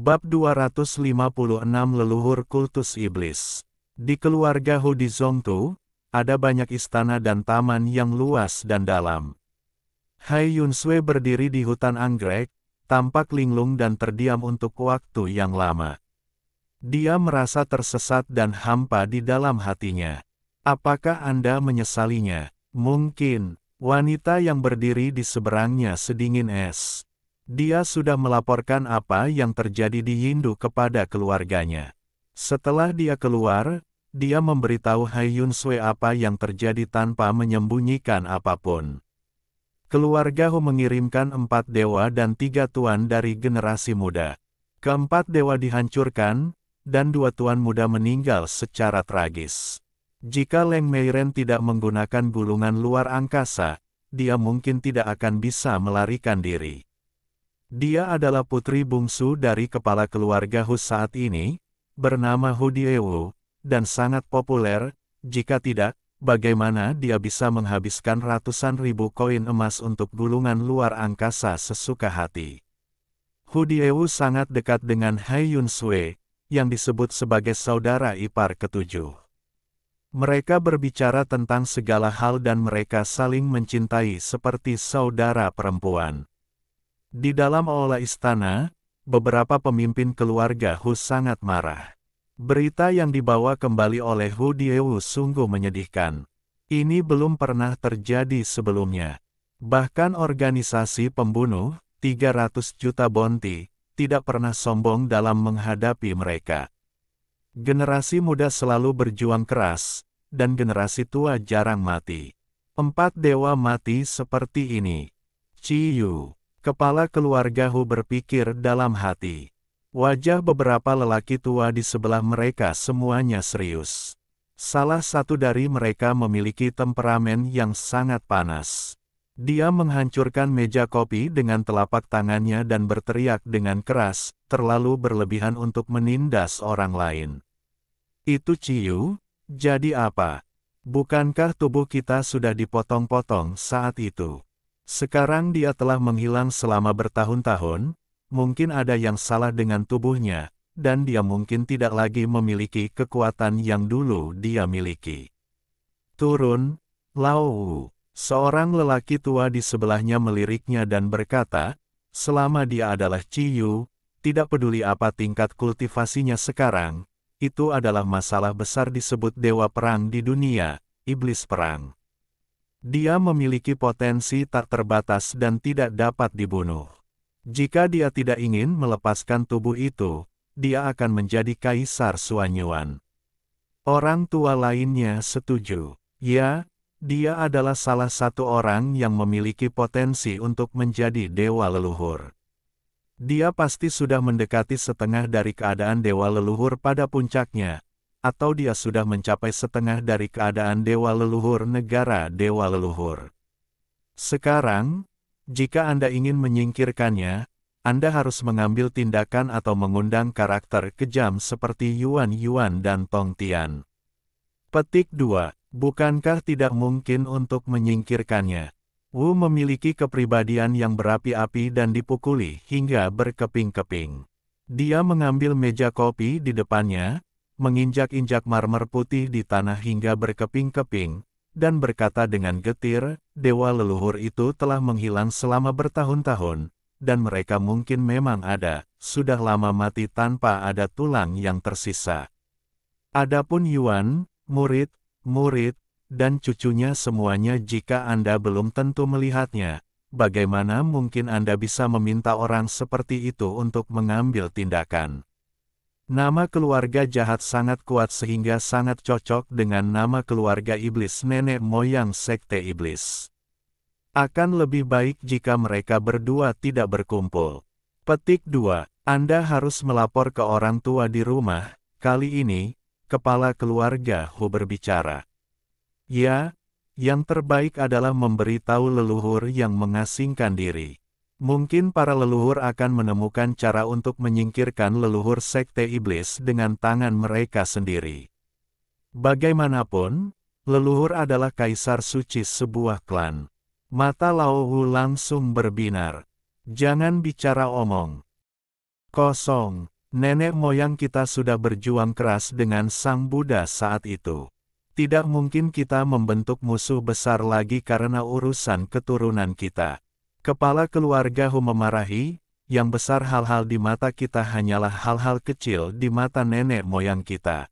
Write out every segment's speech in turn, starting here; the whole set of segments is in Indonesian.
Bab 256 Leluhur Kultus Iblis. Di keluarga Hu di Zongtu, ada banyak istana dan taman yang luas dan dalam. Hai Yunsui berdiri di hutan anggrek, tampak linglung dan terdiam untuk waktu yang lama. Dia merasa tersesat dan hampa di dalam hatinya. Apakah Anda menyesalinya? Mungkin. Wanita yang berdiri di seberangnya sedingin es. Dia sudah melaporkan apa yang terjadi di Hindu kepada keluarganya. Setelah dia keluar, dia memberitahu Hai Yunsui apa yang terjadi tanpa menyembunyikan apapun. Keluarga Hu mengirimkan 4 dewa dan 3 tuan dari generasi muda. Keempat dewa dihancurkan, dan 2 tuan muda meninggal secara tragis. Jika Leng Meiren tidak menggunakan gulungan luar angkasa, dia mungkin tidak akan bisa melarikan diri. Dia adalah putri bungsu dari kepala keluarga Hu saat ini, bernama Hu Diewu, dan sangat populer. Jika tidak, bagaimana dia bisa menghabiskan ratusan ribu koin emas untuk gulungan luar angkasa sesuka hati? Hu Diewu sangat dekat dengan Hai Yunsui, yang disebut sebagai saudara ipar ketujuh. Mereka berbicara tentang segala hal dan mereka saling mencintai seperti saudara perempuan. Di dalam aula istana, beberapa pemimpin keluarga Hu sangat marah. Berita yang dibawa kembali oleh Hu Diewu sungguh menyedihkan. Ini belum pernah terjadi sebelumnya. Bahkan organisasi pembunuh, 300 juta bonti, tidak pernah sombong dalam menghadapi mereka. Generasi muda selalu berjuang keras, dan generasi tua jarang mati. 4 dewa mati seperti ini. Ciyu, kepala keluarga Hu berpikir dalam hati. Wajah beberapa lelaki tua di sebelah mereka semuanya serius. Salah satu dari mereka memiliki temperamen yang sangat panas. Dia menghancurkan meja kopi dengan telapak tangannya dan berteriak dengan keras, terlalu berlebihan untuk menindas orang lain. Itu Ciyu, jadi apa? Bukankah tubuh kita sudah dipotong-potong saat itu? Sekarang dia telah menghilang selama bertahun-tahun, mungkin ada yang salah dengan tubuhnya, dan dia mungkin tidak lagi memiliki kekuatan yang dulu dia miliki. Turun, Lao Wu. Seorang lelaki tua di sebelahnya meliriknya dan berkata, selama dia adalah Ciyu, tidak peduli apa tingkat kultivasinya sekarang, itu adalah masalah besar disebut dewa perang di dunia, iblis perang. Dia memiliki potensi tak terbatas dan tidak dapat dibunuh. Jika dia tidak ingin melepaskan tubuh itu, dia akan menjadi kaisar Suanyuan. Orang tua lainnya setuju. Ya, dia adalah salah satu orang yang memiliki potensi untuk menjadi dewa leluhur. Dia pasti sudah mendekati setengah dari keadaan dewa leluhur pada puncaknya, atau dia sudah mencapai setengah dari keadaan dewa leluhur negara dewa leluhur. Sekarang, jika Anda ingin menyingkirkannya, Anda harus mengambil tindakan atau mengundang karakter kejam seperti Yuan Yuan dan Tong Tian. Petik 2. Bukankah tidak mungkin untuk menyingkirkannya? Wu memiliki kepribadian yang berapi-api dan dipukuli hingga berkeping-keping. Dia mengambil meja kopi di depannya, menginjak-injak marmer putih di tanah hingga berkeping-keping, dan berkata dengan getir, dewa leluhur itu telah menghilang selama bertahun-tahun, dan mereka mungkin memang ada, sudah lama mati tanpa ada tulang yang tersisa. Adapun Yuan, murid, dan cucunya semuanya jika Anda belum tentu melihatnya, bagaimana mungkin Anda bisa meminta orang seperti itu untuk mengambil tindakan? Nama keluarga jahat sangat kuat sehingga sangat cocok dengan nama keluarga iblis nenek moyang sekte iblis. Akan lebih baik jika mereka berdua tidak berkumpul. Petik 2. Anda harus melapor ke orang tua di rumah, kali ini, kepala keluarga Hu berbicara. Ya, yang terbaik adalah memberitahu leluhur yang mengasingkan diri. Mungkin para leluhur akan menemukan cara untuk menyingkirkan leluhur sekte iblis dengan tangan mereka sendiri. Bagaimanapun, leluhur adalah kaisar suci sebuah klan. Mata Lao Wu langsung berbinar. Jangan bicara omong kosong. Nenek moyang kita sudah berjuang keras dengan Sang Buddha saat itu. Tidak mungkin kita membentuk musuh besar lagi karena urusan keturunan kita. Kepala keluarga Hu memarahi, yang besar hal-hal di mata kita hanyalah hal-hal kecil di mata nenek moyang kita.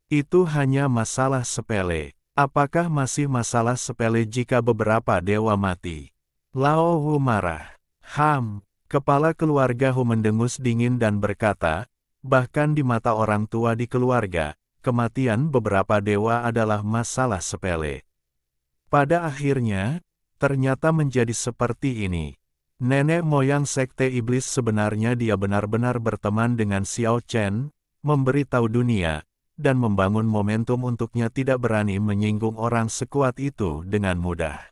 Itu hanya masalah sepele. Apakah masih masalah sepele jika beberapa dewa mati? Lao Hu marah. Kepala keluarga Hu mendengus dingin dan berkata, bahkan di mata orang tua di keluarga, kematian beberapa dewa adalah masalah sepele. Pada akhirnya, ternyata menjadi seperti ini. Nenek moyang sekte iblis sebenarnya dia benar-benar berteman dengan Xiao Chen, memberitahu dunia, dan membangun momentum untuknya tidak berani menyinggung orang sekuat itu dengan mudah.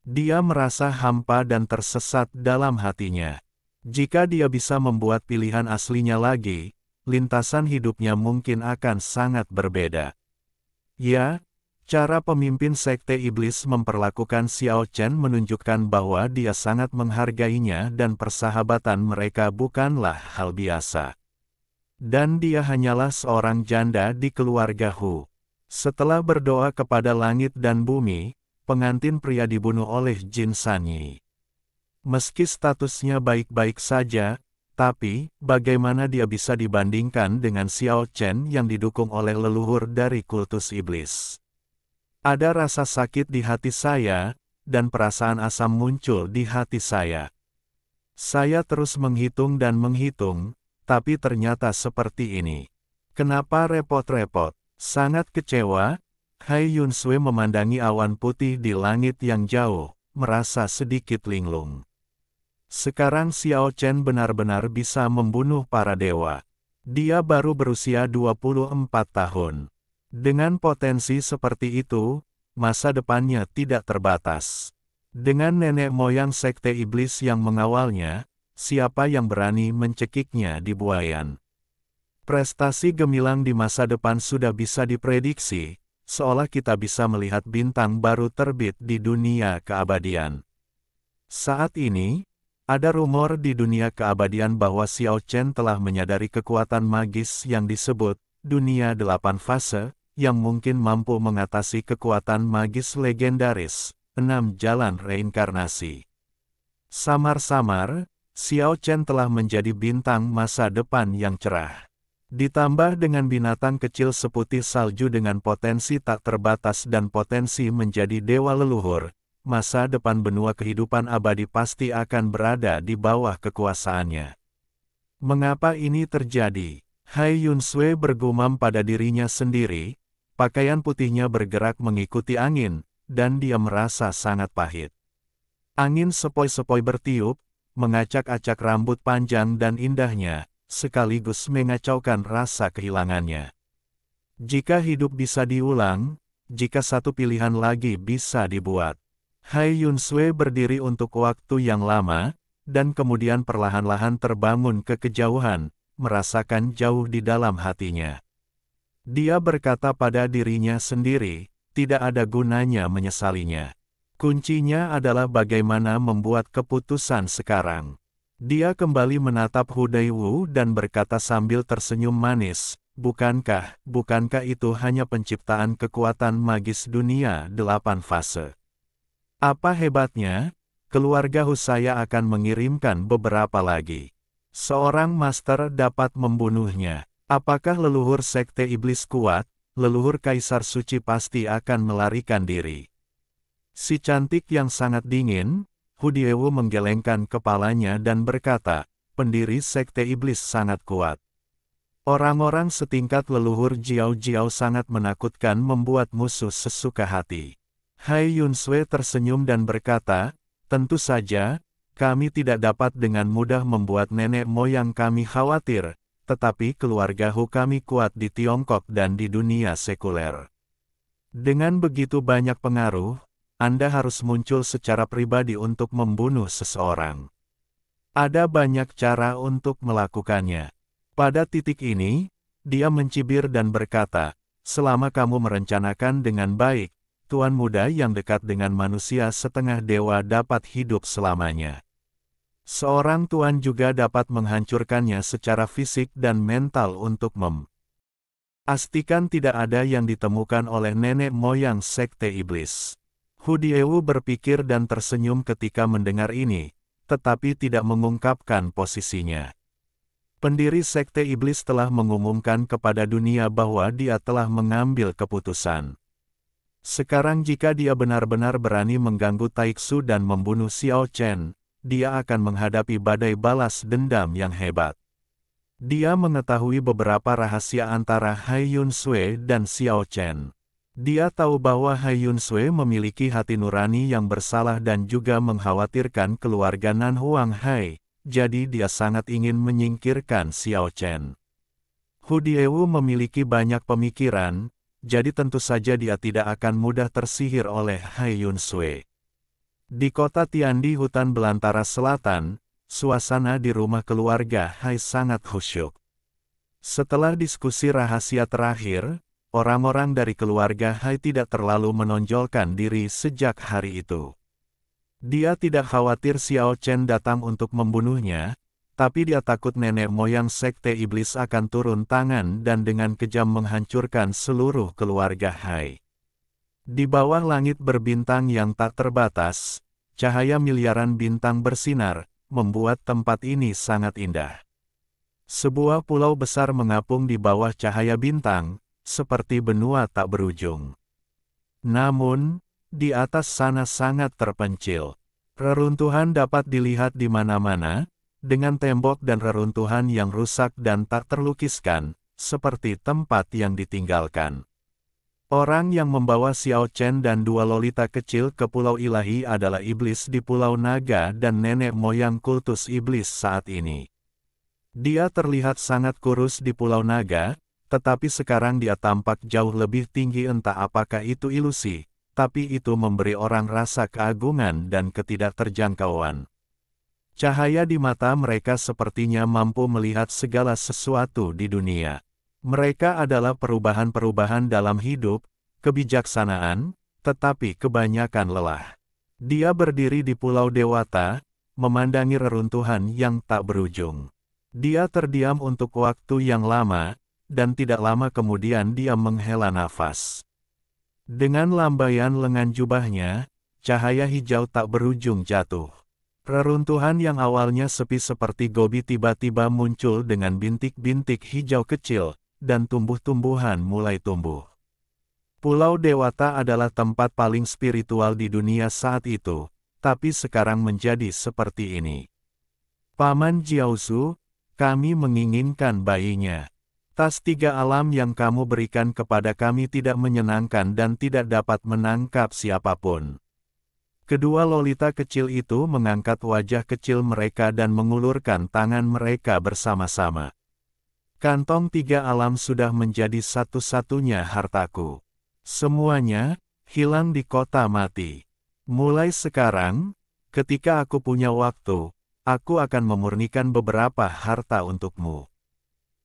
Dia merasa hampa dan tersesat dalam hatinya. Jika dia bisa membuat pilihan aslinya lagi, lintasan hidupnya mungkin akan sangat berbeda. Ya, cara pemimpin sekte iblis memperlakukan Xiao Chen menunjukkan bahwa dia sangat menghargainya dan persahabatan mereka bukanlah hal biasa. Dan dia hanyalah seorang janda di keluarga Hu. Setelah berdoa kepada langit dan bumi, pengantin pria dibunuh oleh Jin Sanyi. Meski statusnya baik-baik saja, tapi bagaimana dia bisa dibandingkan dengan Xiao Chen yang didukung oleh leluhur dari kultus iblis? Ada rasa sakit di hati saya, dan perasaan asam muncul di hati saya. Saya terus menghitung dan menghitung, tapi ternyata seperti ini. Kenapa repot-repot? Sangat kecewa, Hai Yun Sui memandangi awan putih di langit yang jauh, merasa sedikit linglung. Sekarang Xiao Chen benar-benar bisa membunuh para dewa. Dia baru berusia 24 tahun. Dengan potensi seperti itu, masa depannya tidak terbatas. Dengan nenek moyang sekte iblis yang mengawalnya, siapa yang berani mencekiknya di buayan? Prestasi gemilang di masa depan sudah bisa diprediksi, seolah kita bisa melihat bintang baru terbit di dunia keabadian. Saat ini, ada rumor di dunia keabadian bahwa Xiao Chen telah menyadari kekuatan magis yang disebut dunia 8 fase, yang mungkin mampu mengatasi kekuatan magis legendaris, 6 jalan reinkarnasi. Samar-samar, Xiao Chen telah menjadi bintang masa depan yang cerah. Ditambah dengan binatang kecil seputih salju dengan potensi tak terbatas dan potensi menjadi dewa leluhur, masa depan benua kehidupan abadi pasti akan berada di bawah kekuasaannya. Mengapa ini terjadi? Hai Yun Sui bergumam pada dirinya sendiri, pakaian putihnya bergerak mengikuti angin, dan dia merasa sangat pahit. Angin sepoi-sepoi bertiup, mengacak-acak rambut panjang dan indahnya, sekaligus mengacaukan rasa kehilangannya. Jika hidup bisa diulang, jika satu pilihan lagi bisa dibuat. Hai Yun Sui berdiri untuk waktu yang lama, dan kemudian perlahan-lahan terbangun ke kejauhan, merasakan jauh di dalam hatinya. Dia berkata pada dirinya sendiri, tidak ada gunanya menyesalinya. Kuncinya adalah bagaimana membuat keputusan sekarang. Dia kembali menatap Hu Daiwu dan berkata sambil tersenyum manis, bukankah itu hanya penciptaan kekuatan magis dunia 8 fase? Apa hebatnya? Keluarga Hu saya akan mengirimkan beberapa lagi. Seorang master dapat membunuhnya. Apakah leluhur sekte iblis kuat? Leluhur kaisar suci pasti akan melarikan diri. Si cantik yang sangat dingin, Hu Diewu menggelengkan kepalanya dan berkata, pendiri sekte iblis sangat kuat. Orang-orang setingkat leluhur Jiao-Jiao sangat menakutkan membuat musuh sesuka hati. Hai Yun Sui tersenyum dan berkata, tentu saja, kami tidak dapat dengan mudah membuat nenek moyang kami khawatir, tetapi keluarga Hu kami kuat di Tiongkok dan di dunia sekuler. Dengan begitu banyak pengaruh, Anda harus muncul secara pribadi untuk membunuh seseorang. Ada banyak cara untuk melakukannya. Pada titik ini, dia mencibir dan berkata, selama kamu merencanakan dengan baik, Tuan muda yang dekat dengan manusia setengah dewa dapat hidup selamanya. Seorang tuan juga dapat menghancurkannya secara fisik dan mental untuk memastikan tidak ada yang ditemukan oleh nenek moyang Sekte Iblis. Hudiewu berpikir dan tersenyum ketika mendengar ini, tetapi tidak mengungkapkan posisinya. Pendiri Sekte Iblis telah mengumumkan kepada dunia bahwa dia telah mengambil keputusan. Sekarang jika dia benar-benar berani mengganggu Taiksu dan membunuh Xiao Chen, dia akan menghadapi badai balas dendam yang hebat. Dia mengetahui beberapa rahasia antara Hai Yun Sui dan Xiao Chen. Dia tahu bahwa Hai Yun Sui memiliki hati nurani yang bersalah dan juga mengkhawatirkan keluarga Nan Huang Hai. Jadi dia sangat ingin menyingkirkan Xiao Chen. Hudiewu memiliki banyak pemikiran, jadi tentu saja dia tidak akan mudah tersihir oleh Hai Yun Sui. Di kota Tiandi hutan belantara selatan, suasana di rumah keluarga Hai sangat khusyuk. Setelah diskusi rahasia terakhir, orang-orang dari keluarga Hai tidak terlalu menonjolkan diri sejak hari itu. Dia tidak khawatir Xiao Chen datang untuk membunuhnya, tapi dia takut nenek moyang Sekte Iblis akan turun tangan dan dengan kejam menghancurkan seluruh keluarga Hai. Di bawah langit berbintang yang tak terbatas, cahaya miliaran bintang bersinar, membuat tempat ini sangat indah. Sebuah pulau besar mengapung di bawah cahaya bintang, seperti benua tak berujung. Namun, di atas sana sangat terpencil. Reruntuhan dapat dilihat di mana-mana, dengan tembok dan reruntuhan yang rusak dan tak terlukiskan, seperti tempat yang ditinggalkan. Orang yang membawa Xiao Chen dan dua lolita kecil ke Pulau Ilahi adalah iblis di Pulau Naga dan nenek moyang kultus iblis saat ini. Dia terlihat sangat kurus di Pulau Naga, tetapi sekarang dia tampak jauh lebih tinggi, entah apakah itu ilusi. Tapi itu memberi orang rasa keagungan dan ketidakterjangkauan. Cahaya di mata mereka sepertinya mampu melihat segala sesuatu di dunia. Mereka adalah perubahan-perubahan dalam hidup, kebijaksanaan, tetapi kebanyakan lelah. Dia berdiri di Pulau Dewata, memandangi reruntuhan yang tak berujung. Dia terdiam untuk waktu yang lama, dan tidak lama kemudian dia menghela nafas. Dengan lambaian lengan jubahnya, cahaya hijau tak berujung jatuh. Reruntuhan yang awalnya sepi seperti gobi tiba-tiba muncul dengan bintik-bintik hijau kecil, dan tumbuh-tumbuhan mulai tumbuh. Pulau Dewata adalah tempat paling spiritual di dunia saat itu, tapi sekarang menjadi seperti ini. Paman Jiaozu, kami menginginkan bayinya. Tas 3 alam yang kamu berikan kepada kami tidak menyenangkan dan tidak dapat menangkap siapapun. Kedua lolita kecil itu mengangkat wajah kecil mereka dan mengulurkan tangan mereka bersama-sama. Kantong 3 alam sudah menjadi satu-satunya hartaku. Semuanya hilang di kota mati. Mulai sekarang, ketika aku punya waktu, aku akan memurnikan beberapa harta untukmu.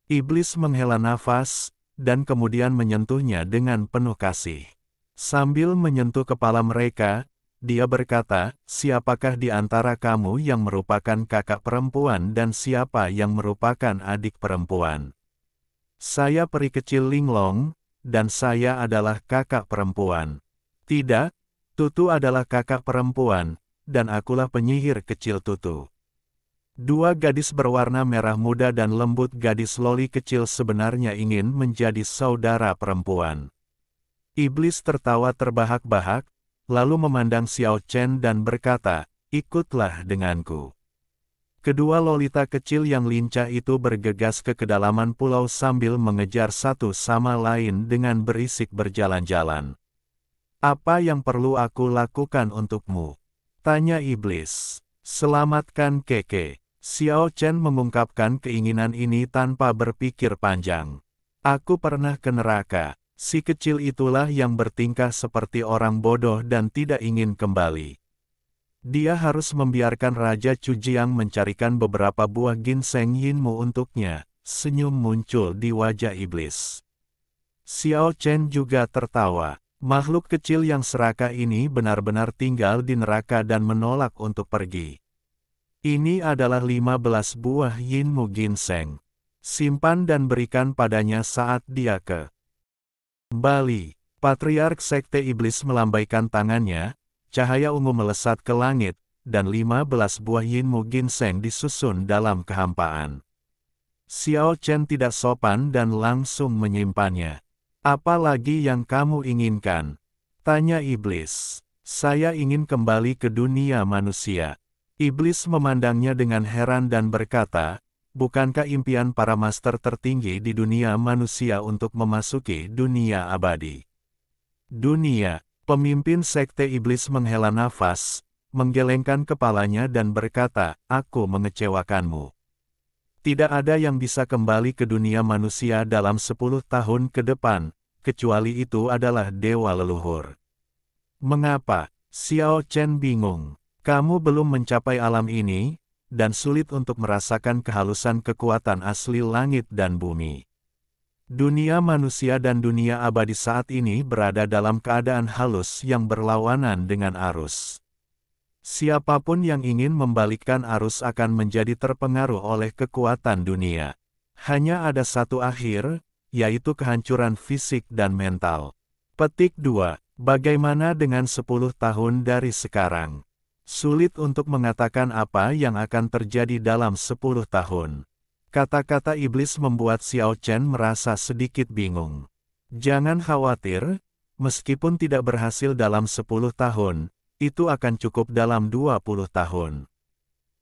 Iblis menghela nafas, dan kemudian menyentuhnya dengan penuh kasih. Sambil menyentuh kepala mereka, dia berkata, siapakah di antara kamu yang merupakan kakak perempuan dan siapa yang merupakan adik perempuan? Saya peri kecil Linglong, dan saya adalah kakak perempuan. Tidak, Tutu adalah kakak perempuan, dan akulah penyihir kecil Tutu. Dua gadis berwarna merah muda dan lembut gadis loli kecil sebenarnya ingin menjadi saudara perempuan. Iblis tertawa terbahak-bahak, lalu memandang Xiao Chen dan berkata, ikutlah denganku. Kedua lolita kecil yang lincah itu bergegas ke kedalaman pulau sambil mengejar satu sama lain dengan berisik berjalan-jalan. Apa yang perlu aku lakukan untukmu? Tanya iblis. Selamatkan Keke. Xiao Chen mengungkapkan keinginan ini tanpa berpikir panjang. Aku pernah ke neraka, si kecil itulah yang bertingkah seperti orang bodoh dan tidak ingin kembali. Dia harus membiarkan Raja Cujiang mencarikan beberapa buah ginseng yinmu untuknya. Senyum muncul di wajah iblis. Xiao Chen juga tertawa. Makhluk kecil yang serakah ini benar-benar tinggal di neraka dan menolak untuk pergi. Ini adalah 15 buah Yinmu Ginseng. Simpan dan berikan padanya saat dia kembali. Patriark Sekte Iblis melambaikan tangannya, cahaya ungu melesat ke langit, dan 15 buah Yinmu Ginseng disusun dalam kehampaan. Xiao Chen tidak sopan dan langsung menyimpannya. Apa lagi yang kamu inginkan? Tanya iblis. Saya ingin kembali ke dunia manusia. Iblis memandangnya dengan heran dan berkata, bukankah impian para master tertinggi di dunia manusia untuk memasuki dunia abadi? Dunia, pemimpin sekte iblis menghela nafas, menggelengkan kepalanya dan berkata, aku mengecewakanmu. Tidak ada yang bisa kembali ke dunia manusia dalam 10 tahun ke depan, kecuali itu adalah dewa leluhur. Mengapa? Xiao Chen bingung. Kamu belum mencapai alam ini, dan sulit untuk merasakan kehalusan kekuatan asli langit dan bumi. Dunia manusia dan dunia abadi saat ini berada dalam keadaan halus yang berlawanan dengan arus. Siapapun yang ingin membalikkan arus akan menjadi terpengaruh oleh kekuatan dunia. Hanya ada satu akhir, yaitu kehancuran fisik dan mental. Petik 2. Bagaimana dengan 10 tahun dari sekarang? Sulit untuk mengatakan apa yang akan terjadi dalam 10 tahun. Kata-kata iblis membuat Xiao Chen merasa sedikit bingung. Jangan khawatir, meskipun tidak berhasil dalam 10 tahun, itu akan cukup dalam 20 tahun.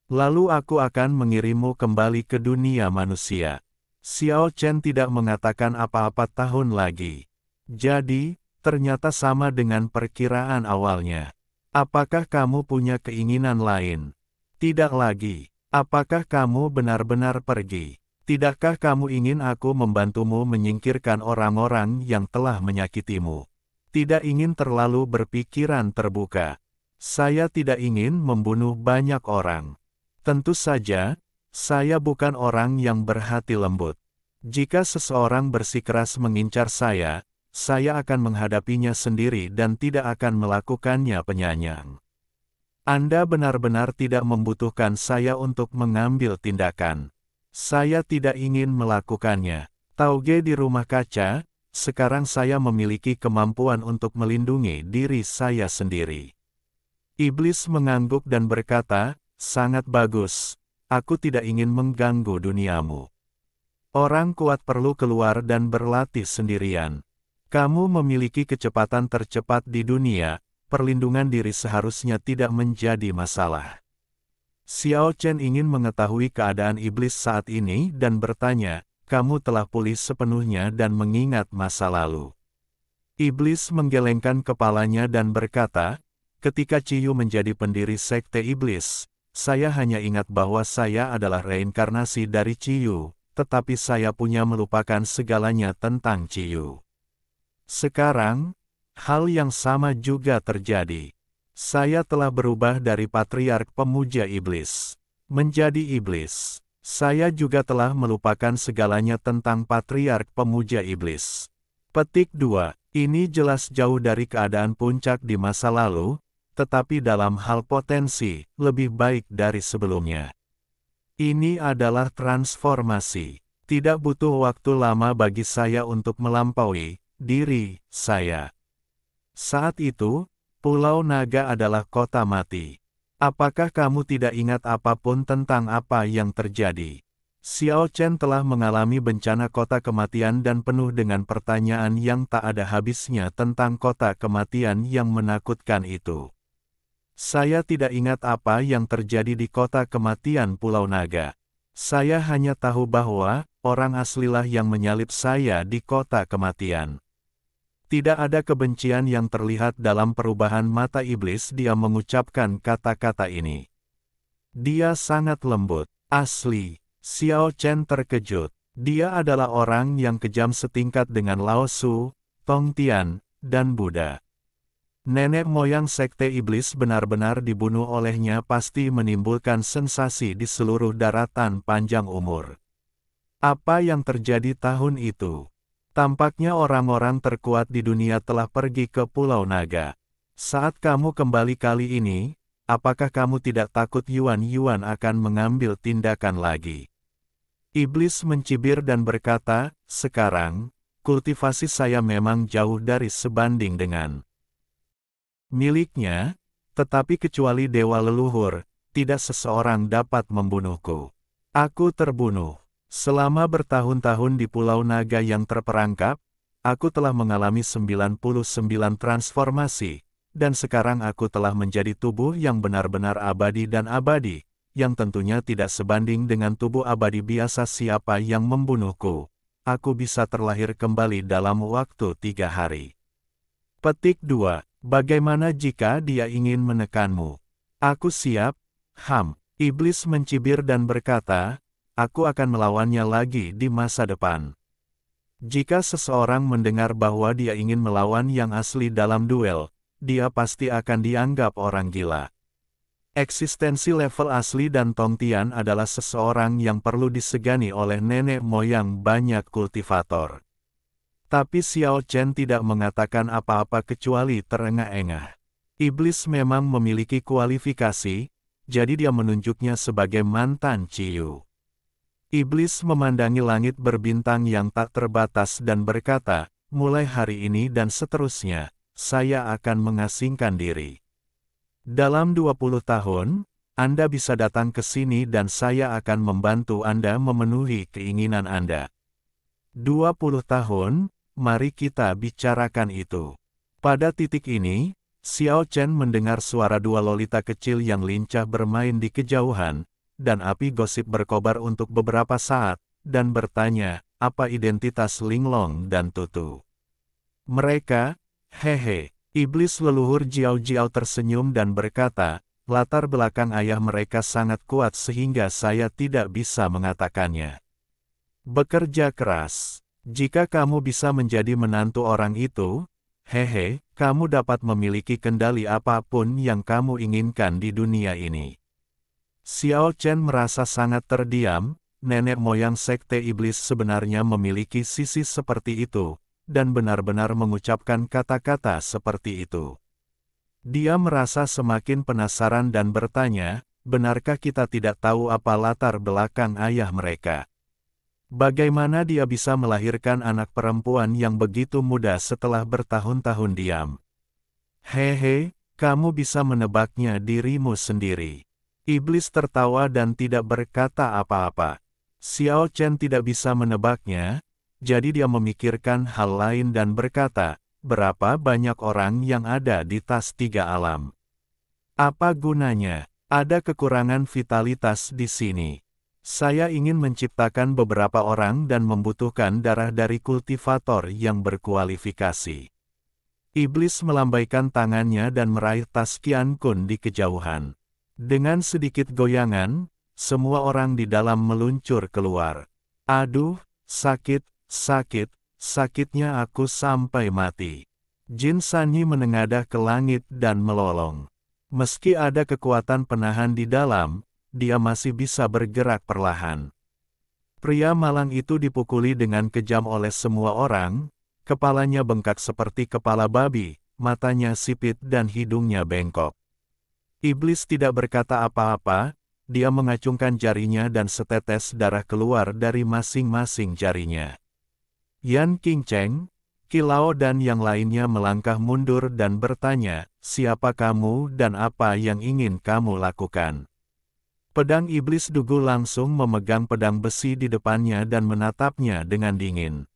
Lalu aku akan mengirimmu kembali ke dunia manusia. Xiao Chen tidak mengatakan apa-apa tahun lagi. Jadi, ternyata sama dengan perkiraan awalnya. Apakah kamu punya keinginan lain? Tidak lagi. Apakah kamu benar-benar pergi? Tidakkah kamu ingin aku membantumu menyingkirkan orang-orang yang telah menyakitimu? Tidak ingin terlalu berpikiran terbuka. Saya tidak ingin membunuh banyak orang. Tentu saja, saya bukan orang yang berhati lembut. Jika seseorang bersikeras mengincar saya akan menghadapinya sendiri dan tidak akan melakukannya penyayang. Anda benar-benar tidak membutuhkan saya untuk mengambil tindakan. Saya tidak ingin melakukannya. Tauge di rumah kaca, sekarang saya memiliki kemampuan untuk melindungi diri saya sendiri. Iblis mengangguk dan berkata, sangat bagus, aku tidak ingin mengganggu duniamu. Orang kuat perlu keluar dan berlatih sendirian. Kamu memiliki kecepatan tercepat di dunia, perlindungan diri seharusnya tidak menjadi masalah. Xiao Chen ingin mengetahui keadaan iblis saat ini dan bertanya, kamu telah pulih sepenuhnya dan mengingat masa lalu. Iblis menggelengkan kepalanya dan berkata, ketika Ciyu menjadi pendiri sekte iblis, saya hanya ingat bahwa saya adalah reinkarnasi dari Ciyu, tetapi saya punya melupakan segalanya tentang Ciyu. Sekarang, hal yang sama juga terjadi. Saya telah berubah dari patriark pemuja iblis menjadi iblis. Saya juga telah melupakan segalanya tentang patriark pemuja iblis. Petik 2. Ini jelas jauh dari keadaan puncak di masa lalu, tetapi dalam hal potensi, lebih baik dari sebelumnya. Ini adalah transformasi. Tidak butuh waktu lama bagi saya untuk melampaui diri saya. Saat itu, Pulau Naga adalah kota mati. Apakah kamu tidak ingat apapun tentang apa yang terjadi? Xiao Chen telah mengalami bencana kota kematian dan penuh dengan pertanyaan yang tak ada habisnya tentang kota kematian yang menakutkan itu. Saya tidak ingat apa yang terjadi di kota kematian Pulau Naga. Saya hanya tahu bahwa orang aslilah yang menyalip saya di kota kematian. Tidak ada kebencian yang terlihat dalam perubahan mata iblis. Dia mengucapkan kata-kata ini. Dia sangat lembut, asli. Xiao Chen terkejut. Dia adalah orang yang kejam setingkat dengan Lao Su, Tong Tian, dan Buddha. Nenek moyang sekte iblis benar-benar dibunuh olehnya pasti menimbulkan sensasi di seluruh daratan panjang umur. Apa yang terjadi tahun itu? Tampaknya orang-orang terkuat di dunia telah pergi ke Pulau Naga. Saat kamu kembali kali ini, apakah kamu tidak takut Yuan akan mengambil tindakan lagi? Iblis mencibir dan berkata, sekarang, kultivasi saya memang jauh dari sebanding dengan miliknya, tetapi kecuali dewa leluhur, tidak seseorang dapat membunuhku. Aku terbunuh. Selama bertahun-tahun di Pulau Naga yang terperangkap, aku telah mengalami 99 transformasi, dan sekarang aku telah menjadi tubuh yang benar-benar abadi dan abadi, yang tentunya tidak sebanding dengan tubuh abadi biasa. Siapa yang membunuhku, aku bisa terlahir kembali dalam waktu 3 hari. Petik 2. Bagaimana jika dia ingin menekanmu? Aku siap, Iblis mencibir dan berkata, aku akan melawannya lagi di masa depan. Jika seseorang mendengar bahwa dia ingin melawan yang asli dalam duel, dia pasti akan dianggap orang gila. Eksistensi level asli dan Tongtian adalah seseorang yang perlu disegani oleh nenek moyang banyak kultivator. Tapi Xiao Chen tidak mengatakan apa-apa kecuali terengah-engah. Iblis memang memiliki kualifikasi, jadi dia menunjuknya sebagai mantan Ciyu. Iblis memandangi langit berbintang yang tak terbatas dan berkata, mulai hari ini dan seterusnya, saya akan mengasingkan diri. Dalam 20 tahun, Anda bisa datang ke sini dan saya akan membantu Anda memenuhi keinginan Anda. 20 tahun, mari kita bicarakan itu. Pada titik ini, Xiao Chen mendengar suara dua lolita kecil yang lincah bermain di kejauhan, dan api gosip berkobar untuk beberapa saat, dan bertanya, apa identitas Linglong dan Tutu? Mereka, hehe, iblis leluhur Jiao Jiao tersenyum dan berkata, latar belakang ayah mereka sangat kuat sehingga saya tidak bisa mengatakannya. Bekerja keras. Jika kamu bisa menjadi menantu orang itu, hehe, kamu dapat memiliki kendali apapun yang kamu inginkan di dunia ini. Xiao Chen merasa sangat terdiam, nenek moyang sekte iblis sebenarnya memiliki sisi seperti itu, dan benar-benar mengucapkan kata-kata seperti itu. Dia merasa semakin penasaran dan bertanya, benarkah kita tidak tahu apa latar belakang ayah mereka? Bagaimana dia bisa melahirkan anak perempuan yang begitu muda setelah bertahun-tahun diam? Hehe, kamu bisa menebaknya dirimu sendiri. Iblis tertawa dan tidak berkata apa-apa. Xiao Chen tidak bisa menebaknya, jadi dia memikirkan hal lain dan berkata, berapa banyak orang yang ada di tas 3 alam? Apa gunanya? Ada kekurangan vitalitas di sini. Saya ingin menciptakan beberapa orang dan membutuhkan darah dari kultivator yang berkualifikasi. Iblis melambaikan tangannya dan meraih tas Qian Kun di kejauhan. Dengan sedikit goyangan, semua orang di dalam meluncur keluar. Aduh, sakitnya aku sampai mati. Jin Sanyi menengadah ke langit dan melolong. Meski ada kekuatan penahan di dalam, dia masih bisa bergerak perlahan. Pria malang itu dipukuli dengan kejam oleh semua orang, kepalanya bengkak seperti kepala babi, matanya sipit dan hidungnya bengkok. Iblis tidak berkata apa-apa, dia mengacungkan jarinya dan setetes darah keluar dari masing-masing jarinya. Yan Qingcheng, Qilao dan yang lainnya melangkah mundur dan bertanya, siapa kamu dan apa yang ingin kamu lakukan? Pedang iblis Dugu langsung memegang pedang besi di depannya dan menatapnya dengan dingin.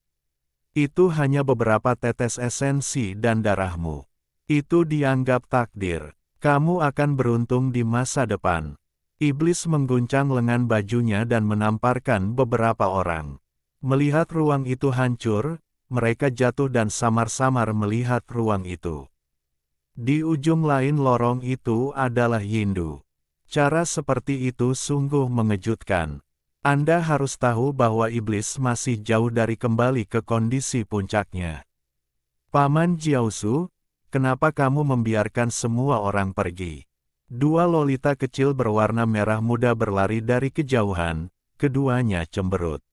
Itu hanya beberapa tetes esensi dan darahmu. Itu dianggap takdir. Kamu akan beruntung di masa depan. Iblis mengguncang lengan bajunya dan menamparkan beberapa orang. Melihat ruang itu hancur, mereka jatuh dan samar-samar melihat ruang itu. Di ujung lain lorong itu adalah Yindu. Cara seperti itu sungguh mengejutkan. Anda harus tahu bahwa iblis masih jauh dari kembali ke kondisi puncaknya. Paman Jiaosu, kenapa kamu membiarkan semua orang pergi? Dua lolita kecil berwarna merah muda berlari dari kejauhan, keduanya cemberut.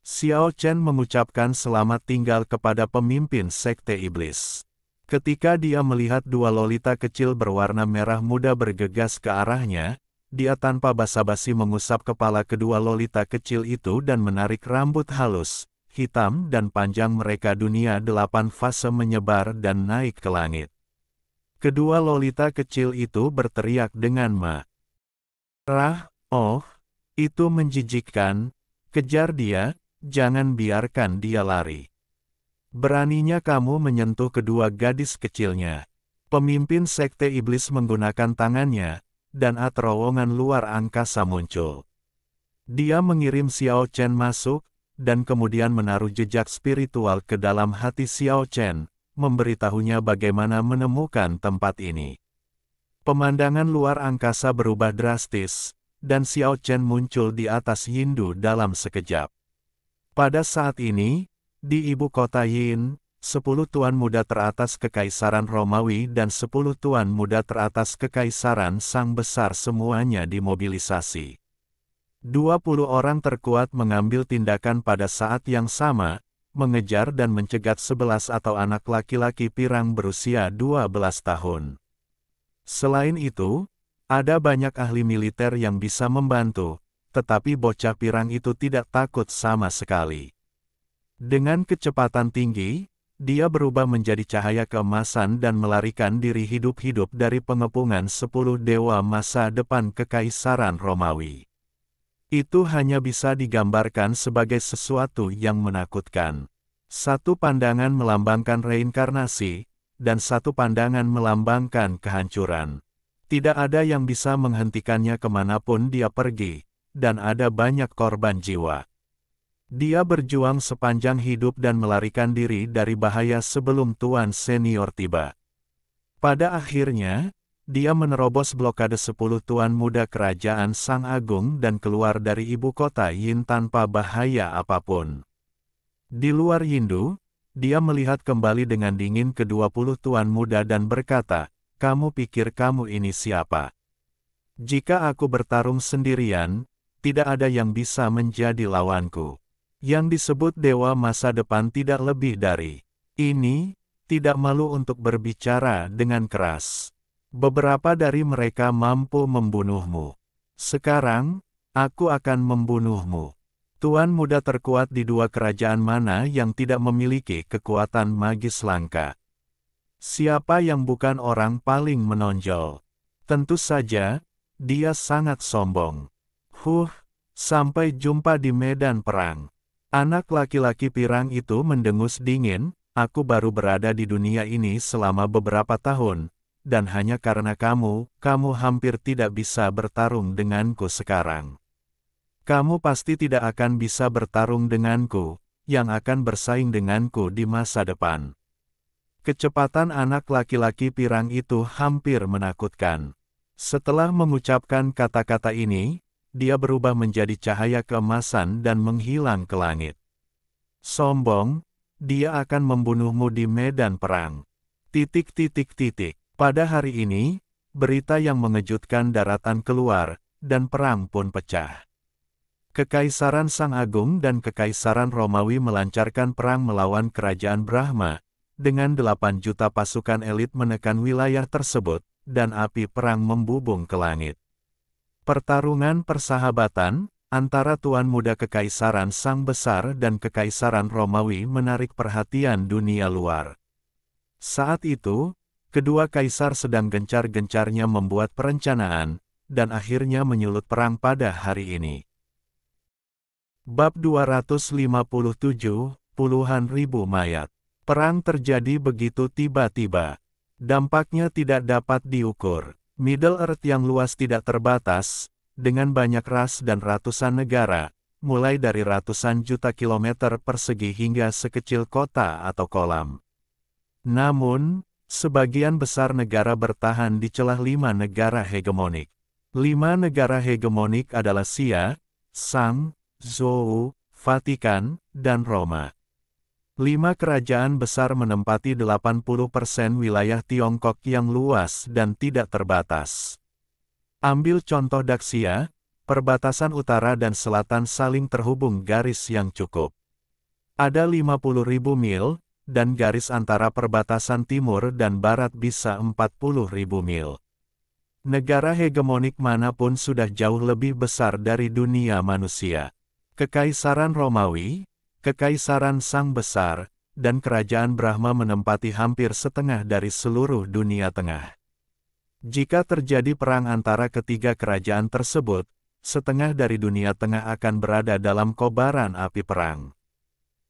Xiao Chen mengucapkan selamat tinggal kepada pemimpin sekte iblis. Ketika dia melihat dua lolita kecil berwarna merah muda bergegas ke arahnya, dia tanpa basa-basi mengusap kepala kedua lolita kecil itu dan menarik rambut halus, hitam dan panjang mereka. Dunia 8 fase menyebar dan naik ke langit. Kedua lolita kecil itu berteriak dengan marah, "Oh, itu menjijikkan, kejar dia, jangan biarkan dia lari. Beraninya kamu menyentuh kedua gadis kecilnya." Pemimpin Sekte Iblis menggunakan tangannya, dan terowongan luar angkasa muncul. Dia mengirim Xiao Chen masuk, dan kemudian menaruh jejak spiritual ke dalam hati Xiao Chen, memberitahunya bagaimana menemukan tempat ini. Pemandangan luar angkasa berubah drastis, dan Xiao Chen muncul di atas Yindu dalam sekejap. Pada saat ini, di ibu kota Yin, 10 tuan muda teratas Kekaisaran Romawi dan 10 tuan muda teratas Kekaisaran Sang Besar semuanya dimobilisasi. 20 orang terkuat mengambil tindakan pada saat yang sama, mengejar dan mencegat 11 atau anak laki-laki pirang berusia 12 tahun. Selain itu, ada banyak ahli militer yang bisa membantu, tetapi bocah pirang itu tidak takut sama sekali. Dengan kecepatan tinggi, dia berubah menjadi cahaya keemasan dan melarikan diri hidup-hidup dari pengepungan 10 dewa masa depan Kekaisaran Romawi. Itu hanya bisa digambarkan sebagai sesuatu yang menakutkan. Satu pandangan melambangkan reinkarnasi, dan satu pandangan melambangkan kehancuran. Tidak ada yang bisa menghentikannya kemanapun dia pergi, dan ada banyak korban jiwa. Dia berjuang sepanjang hidup dan melarikan diri dari bahaya sebelum Tuan Senior tiba. Pada akhirnya, dia menerobos blokade 10 tuan muda kerajaan Sang Agung dan keluar dari ibu kota Yin tanpa bahaya apapun. Di luar Yindu, dia melihat kembali dengan dingin ke-20 tuan muda dan berkata, "Kamu pikir kamu ini siapa? Jika aku bertarung sendirian, tidak ada yang bisa menjadi lawanku. Yang disebut dewa masa depan tidak lebih dari ini, tidak malu untuk berbicara dengan keras. Beberapa dari mereka mampu membunuhmu. Sekarang, aku akan membunuhmu." Tuan muda terkuat di dua kerajaan mana yang tidak memiliki kekuatan magis langka? Siapa yang bukan orang paling menonjol? Tentu saja, dia sangat sombong. Sampai jumpa di medan perang. Anak laki-laki pirang itu mendengus dingin, "Aku baru berada di dunia ini selama beberapa tahun, dan hanya karena kamu hampir tidak bisa bertarung denganku sekarang. Kamu pasti tidak akan bisa bertarung denganku, yang akan bersaing denganku di masa depan." Kecepatan anak laki-laki pirang itu hampir menakutkan. Setelah mengucapkan kata-kata ini, dia berubah menjadi cahaya keemasan dan menghilang ke langit. "Sombong, dia akan membunuhmu di medan perang." Pada hari ini, berita yang mengejutkan daratan keluar, dan perang pun pecah. Kekaisaran Sang Agung dan Kekaisaran Romawi melancarkan perang melawan Kerajaan Brahma, dengan 8 juta pasukan elit menekan wilayah tersebut, dan api perang membubung ke langit. Pertarungan persahabatan antara Tuan Muda Kekaisaran Sang Besar dan Kekaisaran Romawi menarik perhatian dunia luar. Saat itu, kedua kaisar sedang gencar-gencarnya membuat perencanaan, dan akhirnya menyulut perang pada hari ini. Bab 257, puluhan ribu mayat. Perang terjadi begitu tiba-tiba. Dampaknya tidak dapat diukur. Middle Earth yang luas tidak terbatas, dengan banyak ras dan ratusan negara, mulai dari ratusan juta kilometer persegi hingga sekecil kota atau kolam. Namun, sebagian besar negara bertahan di celah 5 negara hegemonik. 5 negara hegemonik adalah Xia, Shang, Zhou, Vatikan, dan Roma. 5 kerajaan besar menempati 80% wilayah Tiongkok yang luas dan tidak terbatas. Ambil contoh Daxia, perbatasan utara dan selatan saling terhubung garis yang cukup. Ada 50.000 mil, dan garis antara perbatasan timur dan barat bisa 40.000 mil. Negara hegemonik manapun sudah jauh lebih besar dari dunia manusia. Kekaisaran Romawi, Kekaisaran Sang Besar, dan Kerajaan Brahma menempati hampir setengah dari seluruh dunia tengah. Jika terjadi perang antara ketiga kerajaan tersebut, setengah dari dunia tengah akan berada dalam kobaran api perang.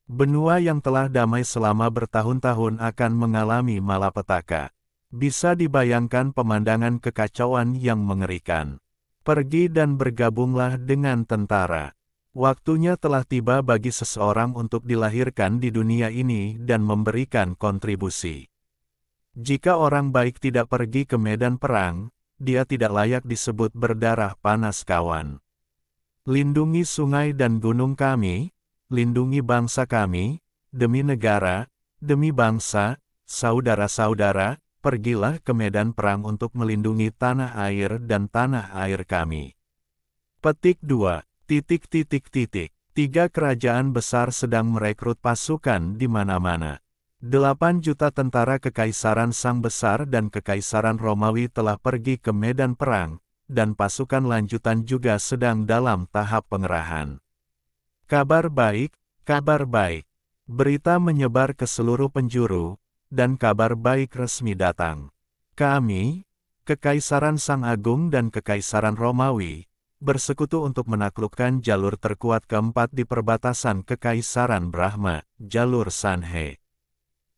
Benua yang telah damai selama bertahun-tahun akan mengalami malapetaka. Bisa dibayangkan pemandangan kekacauan yang mengerikan. Pergi dan bergabunglah dengan tentara. Waktunya telah tiba bagi seseorang untuk dilahirkan di dunia ini dan memberikan kontribusi. Jika orang baik tidak pergi ke medan perang, dia tidak layak disebut berdarah panas kawan. Lindungi sungai dan gunung kami, lindungi bangsa kami, demi negara, demi bangsa, saudara-saudara, pergilah ke medan perang untuk melindungi tanah air dan tanah air kami. Petik 2. Tiga kerajaan besar sedang merekrut pasukan di mana-mana. 8 juta tentara Kekaisaran Sang Besar dan Kekaisaran Romawi telah pergi ke medan perang, dan pasukan lanjutan juga sedang dalam tahap pengerahan. Kabar baik, kabar baik. Berita menyebar ke seluruh penjuru, dan kabar baik resmi datang. Kami, Kekaisaran Sang Agung dan Kekaisaran Romawi, bersekutu untuk menaklukkan jalur terkuat keempat di perbatasan Kekaisaran Brahma, jalur Sanhe.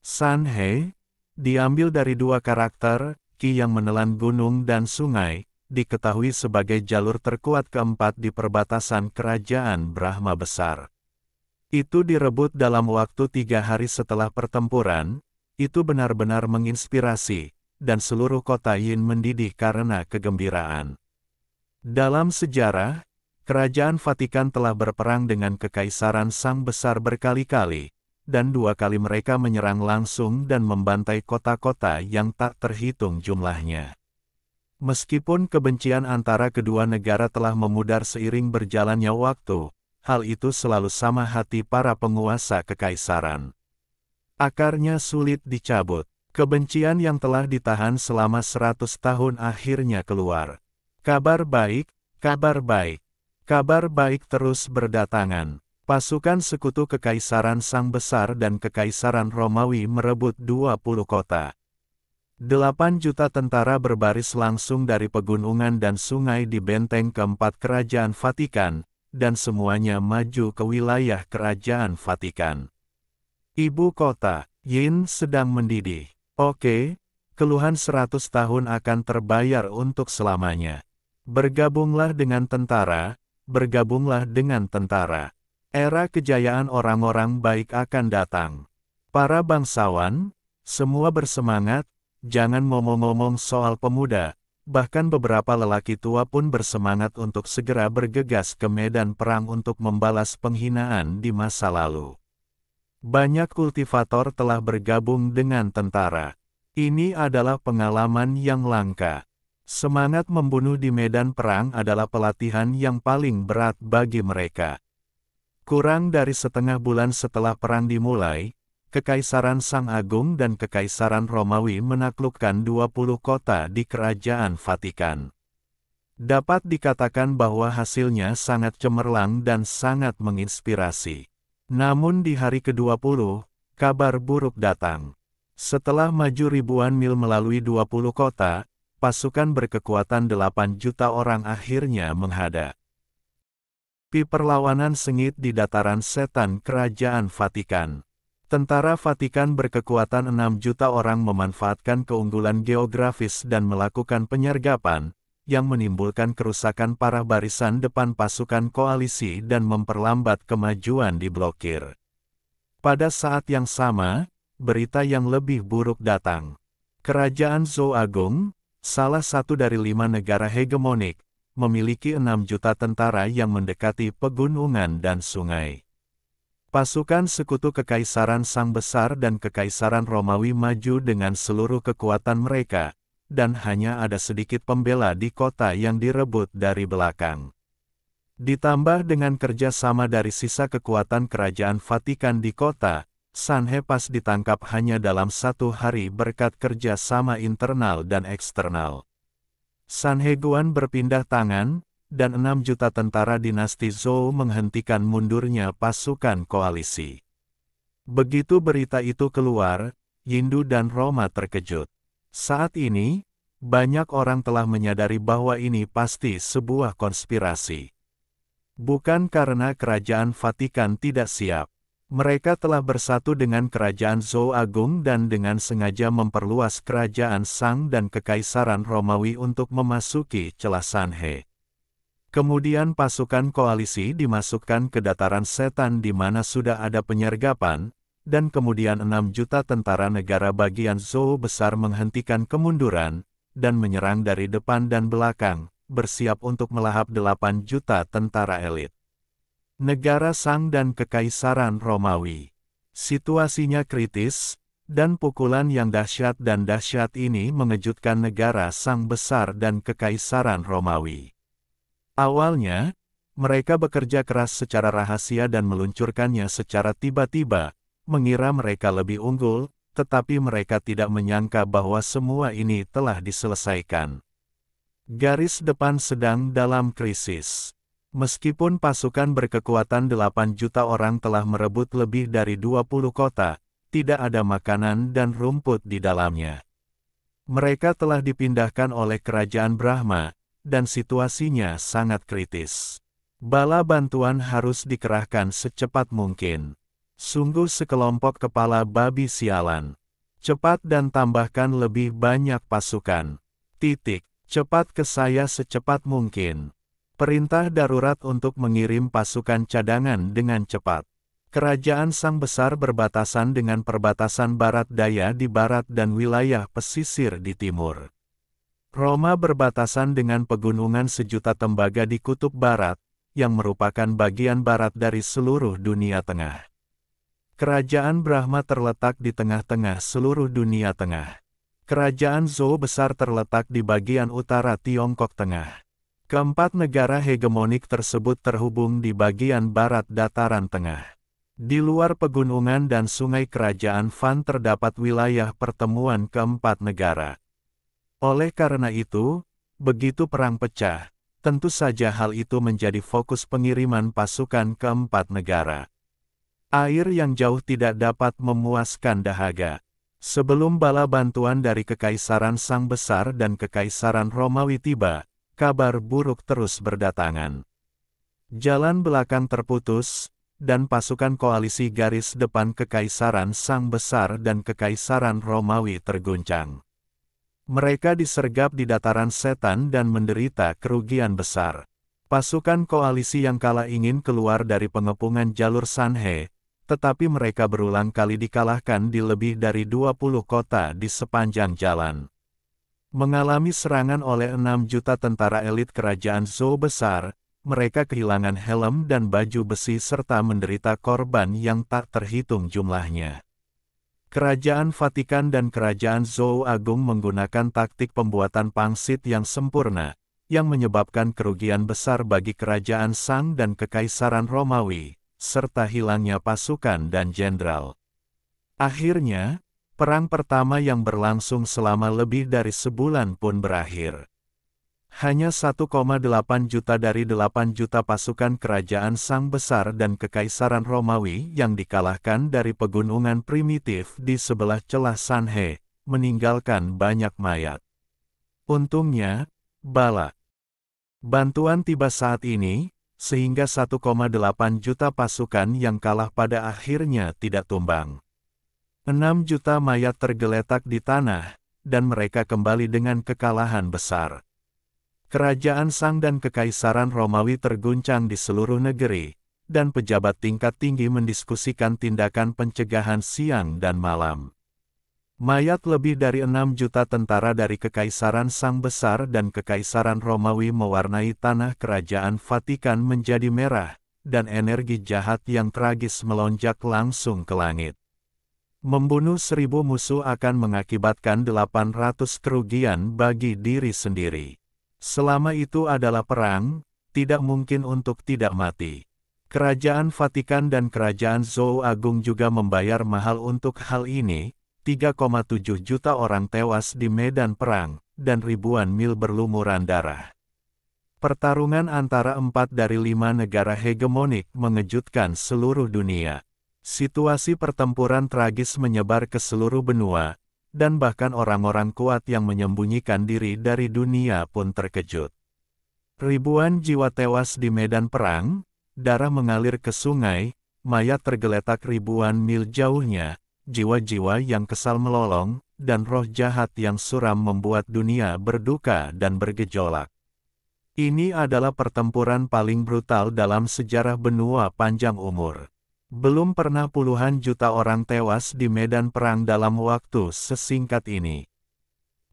Sanhe, diambil dari dua karakter, Ki yang menelan gunung dan sungai, diketahui sebagai jalur terkuat keempat di perbatasan Kerajaan Brahma Besar. Itu direbut dalam waktu 3 hari setelah pertempuran. Itu benar-benar menginspirasi, dan seluruh kota Yin mendidih karena kegembiraan. Dalam sejarah, Kerajaan Vatikan telah berperang dengan Kekaisaran Sang Besar berkali-kali, dan 2 kali mereka menyerang langsung dan membantai kota-kota yang tak terhitung jumlahnya. Meskipun kebencian antara kedua negara telah memudar seiring berjalannya waktu, hal itu selalu sama hati para penguasa kekaisaran. Akarnya sulit dicabut. Kebencian yang telah ditahan selama 100 tahun akhirnya keluar. Kabar baik, kabar baik. Kabar baik terus berdatangan. Pasukan sekutu Kekaisaran Sang Besar dan Kekaisaran Romawi merebut 20 kota. 8 juta tentara berbaris langsung dari pegunungan dan sungai di benteng keempat Kerajaan Vatikan, dan semuanya maju ke wilayah Kerajaan Vatikan. Ibu kota, Yin sedang mendidih. Oke, keluhan 100 tahun akan terbayar untuk selamanya. Bergabunglah dengan tentara, bergabunglah dengan tentara. Era kejayaan orang-orang baik akan datang. Para bangsawan, semua bersemangat, jangan ngomong-ngomong soal pemuda, bahkan beberapa lelaki tua pun bersemangat untuk segera bergegas ke medan perang untuk membalas penghinaan di masa lalu. Banyak kultivator telah bergabung dengan tentara. Ini adalah pengalaman yang langka. Semangat membunuh di medan perang adalah pelatihan yang paling berat bagi mereka. Kurang dari setengah bulan setelah perang dimulai, Kekaisaran Sang Agung dan Kekaisaran Romawi menaklukkan 20 kota di Kerajaan Vatikan. Dapat dikatakan bahwa hasilnya sangat cemerlang dan sangat menginspirasi. Namun di hari ke-20, kabar buruk datang. Setelah maju ribuan mil melalui 20 kota, pasukan berkekuatan 8 juta orang akhirnya menghadapi perlawanan sengit di dataran setan Kerajaan Vatikan. Tentara Vatikan berkekuatan 6 juta orang memanfaatkan keunggulan geografis dan melakukan penyergapan, yang menimbulkan kerusakan parah barisan depan pasukan koalisi dan memperlambat kemajuan di blokir. Pada saat yang sama, berita yang lebih buruk datang. Kerajaan Zhou Agung, salah satu dari 5 negara hegemonik, memiliki 6 juta tentara yang mendekati pegunungan dan sungai. Pasukan sekutu Kekaisaran Sang Besar dan Kekaisaran Romawi maju dengan seluruh kekuatan mereka, dan hanya ada sedikit pembela di kota yang direbut dari belakang. Ditambah dengan kerjasama dari sisa kekuatan Kerajaan Vatikan di kota, Sanhe pas ditangkap hanya dalam 1 hari berkat kerja sama internal dan eksternal. Sanheguan berpindah tangan, dan 6 juta tentara dinasti Zhou menghentikan mundurnya pasukan koalisi. Begitu berita itu keluar, Yindu dan Roma terkejut. Saat ini, banyak orang telah menyadari bahwa ini pasti sebuah konspirasi. Bukan karena kerajaan Vatikan tidak siap. Mereka telah bersatu dengan kerajaan Zhou Agung dan dengan sengaja memperluas kerajaan Shang dan Kekaisaran Romawi untuk memasuki celah Sanhe. Kemudian pasukan koalisi dimasukkan ke dataran setan di mana sudah ada penyergapan, dan kemudian 6 juta tentara negara bagian Zhou besar menghentikan kemunduran, dan menyerang dari depan dan belakang, bersiap untuk melahap 8 juta tentara elit negara Shang dan Kekaisaran Romawi. Situasinya kritis, dan pukulan yang dahsyat ini mengejutkan negara Shang besar dan Kekaisaran Romawi. Awalnya, mereka bekerja keras secara rahasia dan meluncurkannya secara tiba-tiba, mengira mereka lebih unggul, tetapi mereka tidak menyangka bahwa semua ini telah diselesaikan. Garis depan sedang dalam krisis. Meskipun pasukan berkekuatan 8 juta orang telah merebut lebih dari 20 kota, tidak ada makanan dan rumput di dalamnya. Mereka telah dipindahkan oleh kerajaan Brahma, dan situasinya sangat kritis. Bala bantuan harus dikerahkan secepat mungkin. Sungguh sekelompok kepala babi sialan. Cepat dan tambahkan lebih banyak pasukan. Cepat ke saya secepat mungkin. Perintah darurat untuk mengirim pasukan cadangan dengan cepat. Kerajaan Shang besar berbatasan dengan perbatasan barat daya di barat dan wilayah pesisir di timur. Roma berbatasan dengan pegunungan sejuta tembaga di kutub barat, yang merupakan bagian barat dari seluruh dunia tengah. Kerajaan Brahma terletak di tengah-tengah seluruh dunia tengah. Kerajaan Zhou besar terletak di bagian utara Tiongkok Tengah. Keempat negara hegemonik tersebut terhubung di bagian barat dataran tengah. Di luar pegunungan dan sungai kerajaan Fan terdapat wilayah pertemuan keempat negara. Oleh karena itu, begitu perang pecah, tentu saja hal itu menjadi fokus pengiriman pasukan keempat negara. Air yang jauh tidak dapat memuaskan dahaga. Sebelum bala bantuan dari Kekaisaran Shang besar dan Kekaisaran Romawi tiba, kabar buruk terus berdatangan. Jalan belakang terputus, dan pasukan koalisi garis depan Kekaisaran Shang besar dan Kekaisaran Romawi terguncang. Mereka disergap di dataran setan dan menderita kerugian besar. Pasukan koalisi yang kalah ingin keluar dari pengepungan jalur Sanhe, tetapi mereka berulang kali dikalahkan di lebih dari 20 kota di sepanjang jalan. Mengalami serangan oleh 6 juta tentara elit kerajaan Zhou besar, mereka kehilangan helm dan baju besi serta menderita korban yang tak terhitung jumlahnya. Kerajaan Vatikan dan kerajaan Zhou Agung menggunakan taktik pembuatan pangsit yang sempurna, yang menyebabkan kerugian besar bagi kerajaan Shang dan Kekaisaran Romawi, serta hilangnya pasukan dan jenderal. Akhirnya, perang pertama yang berlangsung selama lebih dari sebulan pun berakhir. Hanya 1,8 juta dari 8 juta pasukan kerajaan Shang besar dan Kekaisaran Romawi yang dikalahkan dari pegunungan primitif di sebelah celah Sanhe, meninggalkan banyak mayat. Untungnya, bala bantuan tiba saat ini, sehingga 1,8 juta pasukan yang kalah pada akhirnya tidak tumbang. 6 juta mayat tergeletak di tanah, dan mereka kembali dengan kekalahan besar. Kerajaan Shang dan Kekaisaran Romawi terguncang di seluruh negeri, dan pejabat tingkat tinggi mendiskusikan tindakan pencegahan siang dan malam. Mayat lebih dari 6 juta tentara dari Kekaisaran Shang besar dan Kekaisaran Romawi mewarnai tanah kerajaan Vatikan menjadi merah, dan energi jahat yang tragis melonjak langsung ke langit. Membunuh 1000 musuh akan mengakibatkan 800 kerugian bagi diri sendiri. Selama itu adalah perang, tidak mungkin untuk tidak mati. Kerajaan Vatikan dan Kerajaan Zhou Agung juga membayar mahal untuk hal ini. 3,7 juta orang tewas di medan perang, dan ribuan mil berlumuran darah. Pertarungan antara 4 dari 5 negara hegemonik mengejutkan seluruh dunia. Situasi pertempuran tragis menyebar ke seluruh benua, dan bahkan orang-orang kuat yang menyembunyikan diri dari dunia pun terkejut. Ribuan jiwa tewas di medan perang, darah mengalir ke sungai, mayat tergeletak ribuan mil jauhnya, jiwa-jiwa yang kesal melolong, dan roh jahat yang suram membuat dunia berduka dan bergejolak. Ini adalah pertempuran paling brutal dalam sejarah benua panjang umur. Belum pernah puluhan juta orang tewas di medan perang dalam waktu sesingkat ini.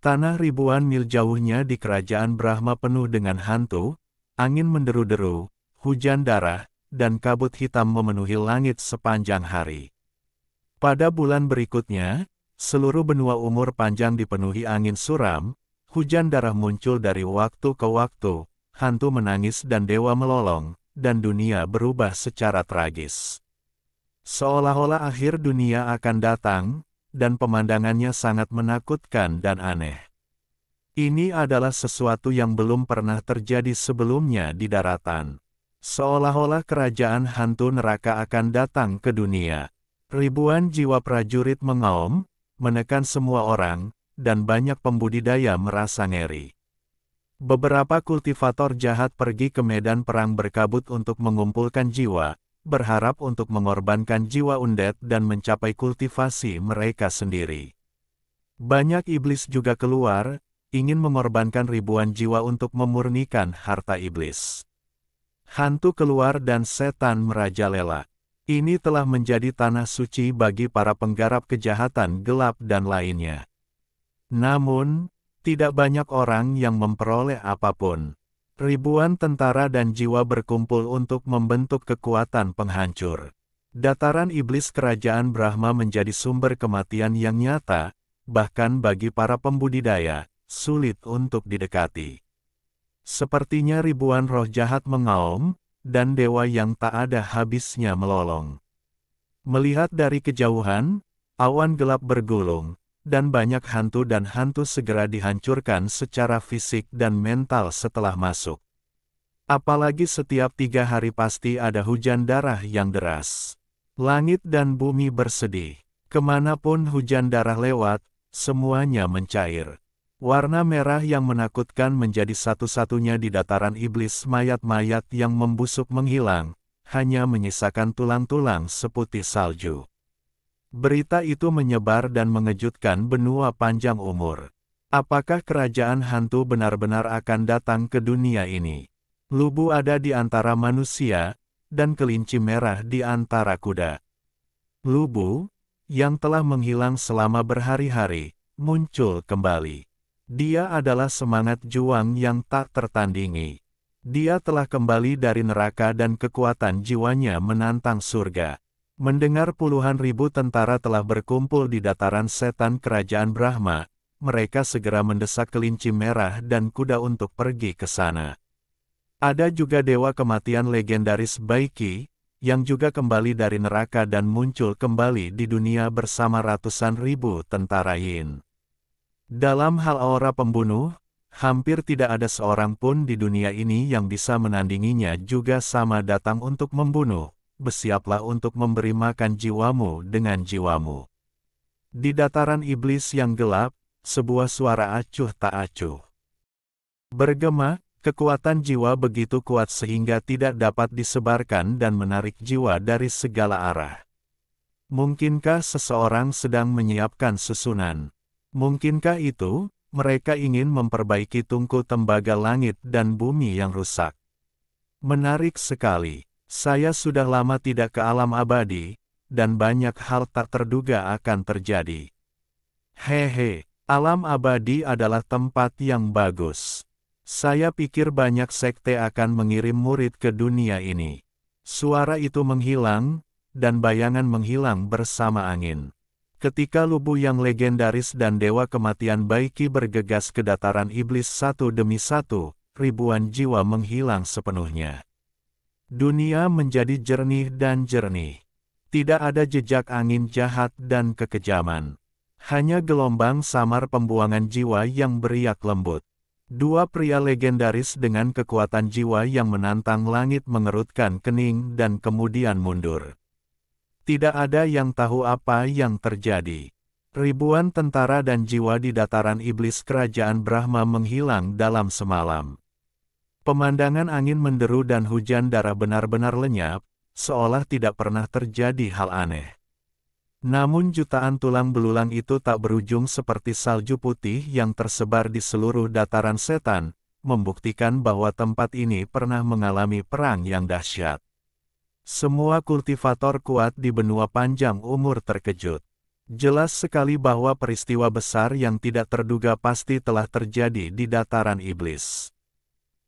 Tanah ribuan mil jauhnya di kerajaan Brahma penuh dengan hantu, angin menderu-deru, hujan darah, dan kabut hitam memenuhi langit sepanjang hari. Pada bulan berikutnya, seluruh benua umur panjang dipenuhi angin suram, hujan darah muncul dari waktu ke waktu, hantu menangis dan dewa melolong, dan dunia berubah secara tragis. Seolah-olah akhir dunia akan datang, dan pemandangannya sangat menakutkan dan aneh. Ini adalah sesuatu yang belum pernah terjadi sebelumnya di daratan. Seolah-olah kerajaan hantu neraka akan datang ke dunia. Ribuan jiwa prajurit mengaum, menekan semua orang, dan banyak pembudidaya merasa ngeri. Beberapa kultivator jahat pergi ke medan perang berkabut untuk mengumpulkan jiwa, berharap untuk mengorbankan jiwa undead dan mencapai kultivasi mereka sendiri. Banyak iblis juga keluar, ingin mengorbankan ribuan jiwa untuk memurnikan harta iblis. Hantu keluar dan setan merajalela. Ini telah menjadi tanah suci bagi para penggarap kejahatan gelap dan lainnya. Namun, tidak banyak orang yang memperoleh apapun. Ribuan tentara dan jiwa berkumpul untuk membentuk kekuatan penghancur. Dataran iblis kerajaan Brahma menjadi sumber kematian yang nyata, bahkan bagi para pembudidaya, sulit untuk didekati. Sepertinya ribuan roh jahat mengaum, dan dewa yang tak ada habisnya melolong. Melihat dari kejauhan, awan gelap bergulung, dan banyak hantu dan hantu segera dihancurkan secara fisik dan mental setelah masuk. Apalagi setiap 3 hari pasti ada hujan darah yang deras. Langit dan bumi bersedih. Kemanapun hujan darah lewat, semuanya mencair. Warna merah yang menakutkan menjadi satu-satunya di dataran iblis. Mayat-mayat yang membusuk menghilang, hanya menyisakan tulang-tulang seputih salju. Berita itu menyebar dan mengejutkan benua panjang umur. Apakah kerajaan hantu benar-benar akan datang ke dunia ini? Lubu ada di antara manusia, dan kelinci merah di antara kuda. Lubu, yang telah menghilang selama berhari-hari, muncul kembali. Dia adalah semangat juang yang tak tertandingi. Dia telah kembali dari neraka dan kekuatan jiwanya menantang surga. Mendengar puluhan ribu tentara telah berkumpul di dataran setan kerajaan Brahma, mereka segera mendesak kelinci merah dan kuda untuk pergi ke sana. Ada juga dewa kematian legendaris Baiki, yang juga kembali dari neraka dan muncul kembali di dunia bersama ratusan ribu tentara Yin. Dalam hal aura pembunuh, hampir tidak ada seorang pun di dunia ini yang bisa menandinginya juga sama datang untuk membunuh. Bersiaplah untuk memberi makan jiwamu dengan jiwamu. Di dataran iblis yang gelap, sebuah suara acuh tak acuh bergema, kekuatan jiwa begitu kuat sehingga tidak dapat disebarkan dan menarik jiwa dari segala arah. Mungkinkah seseorang sedang menyiapkan susunan? Mungkinkah itu, mereka ingin memperbaiki tungku tembaga langit dan bumi yang rusak? Menarik sekali. Saya sudah lama tidak ke alam abadi, dan banyak hal tak terduga akan terjadi. Hehe, alam abadi adalah tempat yang bagus. Saya pikir banyak sekte akan mengirim murid ke dunia ini. Suara itu menghilang, dan bayangan menghilang bersama angin. Ketika lubu yang legendaris dan dewa kematian Baiki bergegas ke dataran iblis satu demi satu, ribuan jiwa menghilang sepenuhnya. Dunia menjadi jernih dan jernih. Tidak ada jejak angin jahat dan kekejaman. Hanya gelombang samar pembuangan jiwa yang beriak lembut. Dua pria legendaris dengan kekuatan jiwa yang menantang langit mengerutkan kening dan kemudian mundur. Tidak ada yang tahu apa yang terjadi. Ribuan tentara dan jiwa di dataran iblis kerajaan Brahma menghilang dalam semalam. Pemandangan angin menderu dan hujan darah benar-benar lenyap, seolah tidak pernah terjadi hal aneh. Namun jutaan tulang belulang itu tak berujung seperti salju putih yang tersebar di seluruh dataran setan, membuktikan bahwa tempat ini pernah mengalami perang yang dahsyat. Semua kultivator kuat di benua panjang umur terkejut. Jelas sekali bahwa peristiwa besar yang tidak terduga pasti telah terjadi di dataran iblis.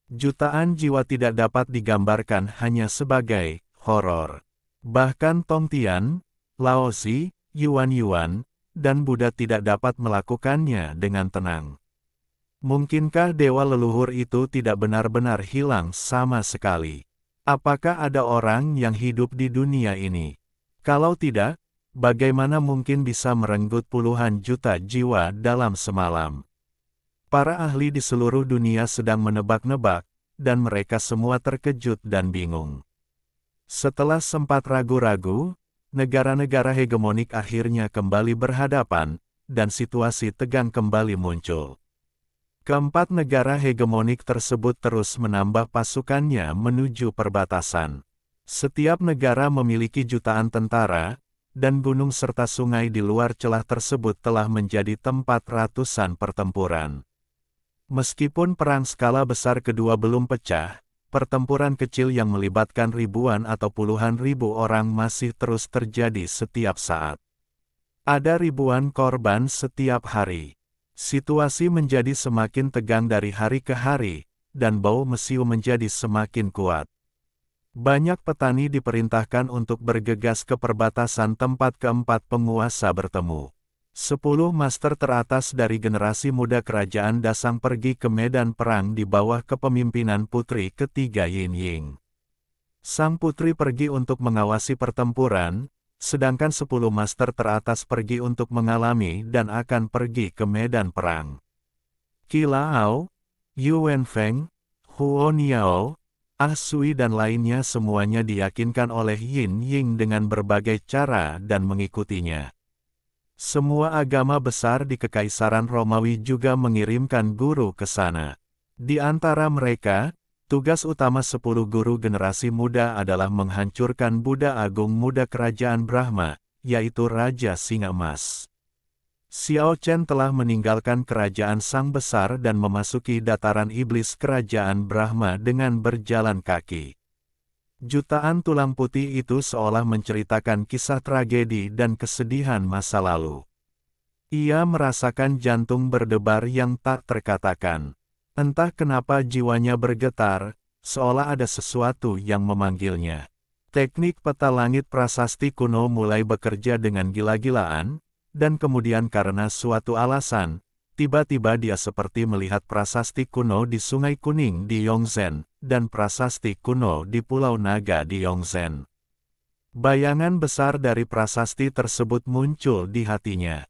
Jutaan jiwa tidak dapat digambarkan hanya sebagai horor. Bahkan Tong Tian, Lao Zi, Yuan, dan Buddha tidak dapat melakukannya dengan tenang. Mungkinkah dewa leluhur itu tidak benar-benar hilang sama sekali? Apakah ada orang yang hidup di dunia ini? Kalau tidak, bagaimana mungkin bisa merenggut puluhan juta jiwa dalam semalam? Para ahli di seluruh dunia sedang menebak-nebak, dan mereka semua terkejut dan bingung. Setelah sempat ragu-ragu, negara-negara hegemonik akhirnya kembali berhadapan, dan situasi tegang kembali muncul. Keempat negara hegemonik tersebut terus menambah pasukannya menuju perbatasan. Setiap negara memiliki jutaan tentara, dan gunung serta sungai di luar celah tersebut telah menjadi tempat ratusan pertempuran. Meskipun perang skala besar kedua belum pecah, pertempuran kecil yang melibatkan ribuan atau puluhan ribu orang masih terus terjadi setiap saat. Ada ribuan korban setiap hari. Situasi menjadi semakin tegang dari hari ke hari, dan bau mesiu menjadi semakin kuat. Banyak petani diperintahkan untuk bergegas ke perbatasan tempat keempat penguasa bertemu. 10 master teratas dari generasi muda kerajaan Dasang pergi ke medan perang di bawah kepemimpinan putri ketiga Yin Ying. Sang putri pergi untuk mengawasi pertempuran, sedangkan 10 master teratas pergi untuk mengalami dan akan pergi ke medan perang. Qi Lao, Yuan Feng, Huo Niao, Ah Sui dan lainnya semuanya diyakinkan oleh Yin Ying dengan berbagai cara dan mengikutinya. Semua agama besar di Kekaisaran Romawi juga mengirimkan guru ke sana. Di antara mereka, tugas utama 10 guru generasi muda adalah menghancurkan Buddha Agung Muda Kerajaan Brahma, yaitu Raja Singa Emas. Xiao Chen telah meninggalkan kerajaan Sang Besar dan memasuki dataran iblis kerajaan Brahma dengan berjalan kaki. Jutaan tulang putih itu seolah menceritakan kisah tragedi dan kesedihan masa lalu. Ia merasakan jantung berdebar yang tak terkatakan. Entah kenapa jiwanya bergetar, seolah ada sesuatu yang memanggilnya. Teknik peta langit prasasti kuno mulai bekerja dengan gila-gilaan, dan kemudian karena suatu alasan, tiba-tiba dia seperti melihat prasasti kuno di Sungai Kuning di Yongzhen, dan prasasti kuno di Pulau Naga di Yongzhen. Bayangan besar dari prasasti tersebut muncul di hatinya.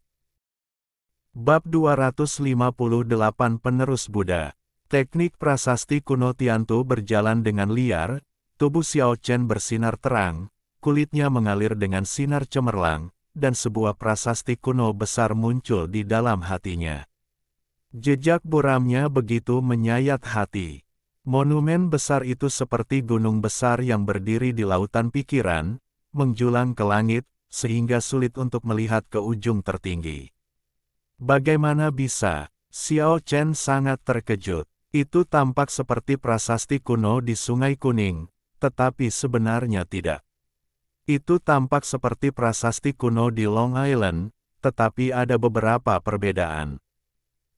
Bab 258 Penerus Buddha. Teknik prasasti kuno Tiantu berjalan dengan liar, tubuh Xiao Chen bersinar terang, kulitnya mengalir dengan sinar cemerlang, dan sebuah prasasti kuno besar muncul di dalam hatinya. Jejak buramnya begitu menyayat hati. Monumen besar itu seperti gunung besar yang berdiri di lautan pikiran, menjulang ke langit, sehingga sulit untuk melihat ke ujung tertinggi. Bagaimana bisa? Xiao Chen sangat terkejut. Itu tampak seperti prasasti kuno di Sungai Kuning, tetapi sebenarnya tidak. Itu tampak seperti prasasti kuno di Long Island, tetapi ada beberapa perbedaan.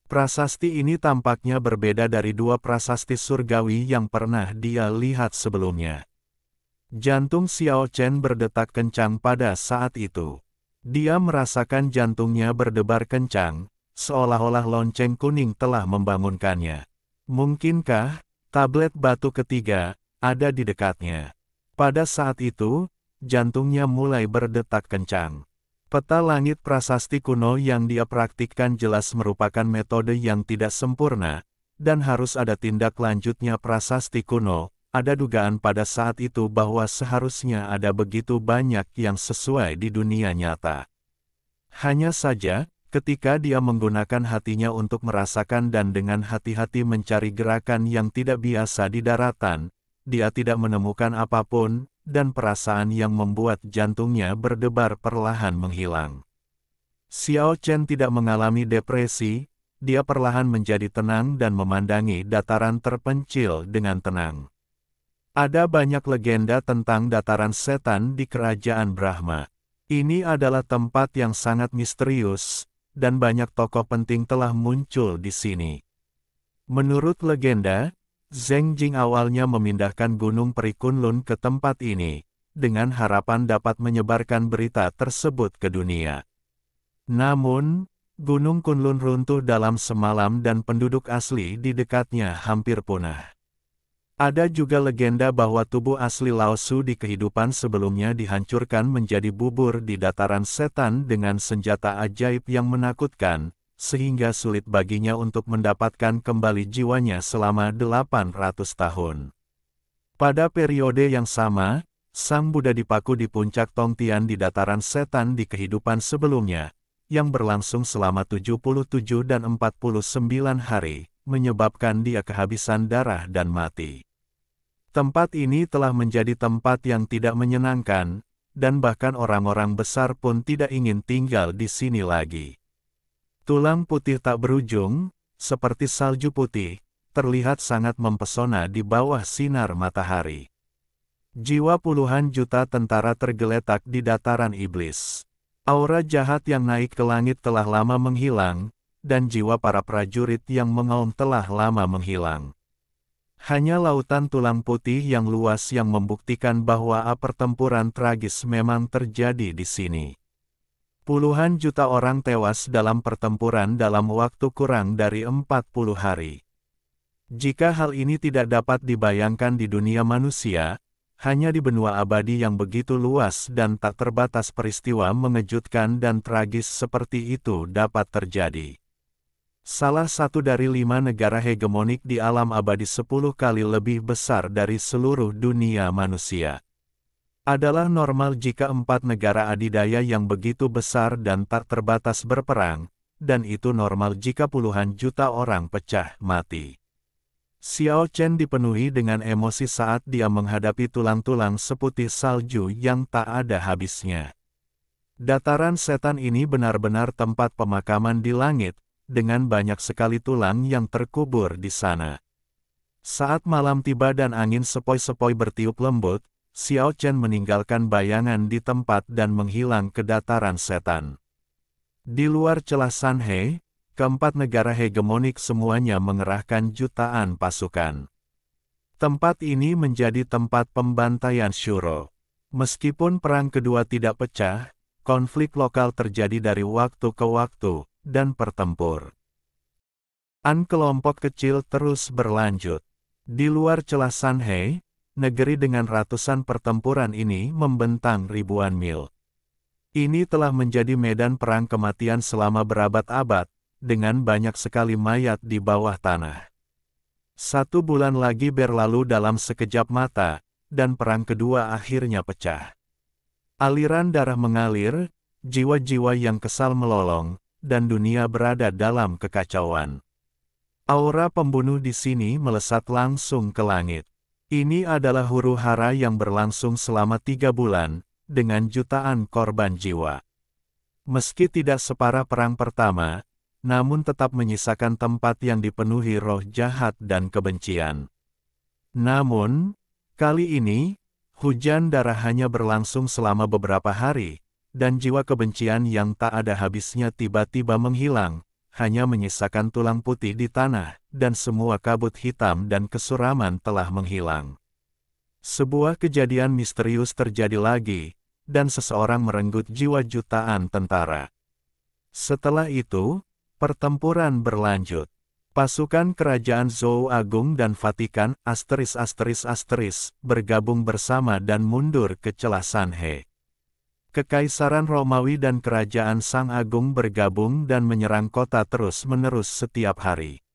Prasasti ini tampaknya berbeda dari 2 prasasti surgawi yang pernah dia lihat sebelumnya. Jantung Xiao Chen berdetak kencang pada saat itu. Dia merasakan jantungnya berdebar kencang, seolah-olah lonceng kuning telah membangunkannya. Mungkinkah tablet batu ketiga ada di dekatnya? Pada saat itu, jantungnya mulai berdetak kencang. Peta langit prasasti kuno yang dia praktikkan jelas merupakan metode yang tidak sempurna, dan harus ada tindak lanjutnya prasasti kuno. Ada dugaan pada saat itu bahwa seharusnya ada begitu banyak yang sesuai di dunia nyata. Hanya saja, ketika dia menggunakan hatinya untuk merasakan dan dengan hati-hati mencari gerakan yang tidak biasa di daratan, dia tidak menemukan apapun, dan perasaan yang membuat jantungnya berdebar perlahan menghilang. Xiao Chen tidak mengalami depresi, dia perlahan menjadi tenang dan memandangi dataran terpencil dengan tenang. Ada banyak legenda tentang dataran setan di kerajaan Brahma. Ini adalah tempat yang sangat misterius, dan banyak tokoh penting telah muncul di sini. Menurut legenda, Zheng Jing awalnya memindahkan Gunung Peri Kunlun ke tempat ini, dengan harapan dapat menyebarkan berita tersebut ke dunia. Namun, Gunung Kunlun runtuh dalam semalam dan penduduk asli di dekatnya hampir punah. Ada juga legenda bahwa tubuh asli Lao Su di kehidupan sebelumnya dihancurkan menjadi bubur di dataran setan dengan senjata ajaib yang menakutkan, sehingga sulit baginya untuk mendapatkan kembali jiwanya selama 800 tahun. Pada periode yang sama, Sang Buddha dipaku di puncak Tongtian di dataran setan di kehidupan sebelumnya, yang berlangsung selama 77 dan 49 hari, menyebabkan dia kehabisan darah dan mati. Tempat ini telah menjadi tempat yang tidak menyenangkan, dan bahkan orang-orang besar pun tidak ingin tinggal di sini lagi. Tulang putih tak berujung, seperti salju putih, terlihat sangat mempesona di bawah sinar matahari. Jiwa puluhan juta tentara tergeletak di dataran iblis. Aura jahat yang naik ke langit telah lama menghilang, dan jiwa para prajurit yang mengaum telah lama menghilang. Hanya lautan tulang putih yang luas yang membuktikan bahwa pertempuran tragis memang terjadi di sini. Puluhan juta orang tewas dalam pertempuran dalam waktu kurang dari 40 hari. Jika hal ini tidak dapat dibayangkan di dunia manusia, hanya di benua abadi yang begitu luas dan tak terbatas peristiwa mengejutkan dan tragis seperti itu dapat terjadi. Salah satu dari 5 negara hegemonik di alam abadi 10 kali lebih besar dari seluruh dunia manusia. Adalah normal jika 4 negara adidaya yang begitu besar dan tak terbatas berperang, dan itu normal jika puluhan juta orang pecah mati. Xiao Chen dipenuhi dengan emosi saat dia menghadapi tulang-tulang seputih salju yang tak ada habisnya. Dataran setan ini benar-benar tempat pemakaman di langit, dengan banyak sekali tulang yang terkubur di sana. Saat malam tiba dan angin sepoi-sepoi bertiup lembut, Xiao Chen meninggalkan bayangan di tempat dan menghilang ke dataran setan. Di luar celah Sanhe, keempat negara hegemonik semuanya mengerahkan jutaan pasukan. Tempat ini menjadi tempat pembantaian Shuro. Meskipun perang kedua tidak pecah, konflik lokal terjadi dari waktu ke waktu, dan pertempur. Kelompok kecil terus berlanjut. Di luar celah Sanhe, negeri dengan ratusan pertempuran ini membentang ribuan mil. Ini telah menjadi medan perang kematian selama berabad-abad, dengan banyak sekali mayat di bawah tanah. 1 bulan lagi berlalu dalam sekejap mata, dan perang kedua akhirnya pecah. Aliran darah mengalir, jiwa-jiwa yang kesal melolong, dan dunia berada dalam kekacauan. Aura pembunuh di sini melesat langsung ke langit. Ini adalah huru-hara yang berlangsung selama 3 bulan, dengan jutaan korban jiwa. Meski tidak separah perang pertama, namun tetap menyisakan tempat yang dipenuhi roh jahat dan kebencian. Namun, kali ini, hujan darah hanya berlangsung selama beberapa hari, dan jiwa kebencian yang tak ada habisnya tiba-tiba menghilang, hanya menyisakan tulang putih di tanah, dan semua kabut hitam dan kesuraman telah menghilang. Sebuah kejadian misterius terjadi lagi, dan seseorang merenggut jiwa jutaan tentara. Setelah itu, pertempuran berlanjut. Pasukan kerajaan Zhou Agung dan Vatikan bergabung bersama dan mundur ke celah Sanhe. Kekaisaran Romawi dan Kerajaan Sang Agung bergabung dan menyerang kota terus-menerus setiap hari.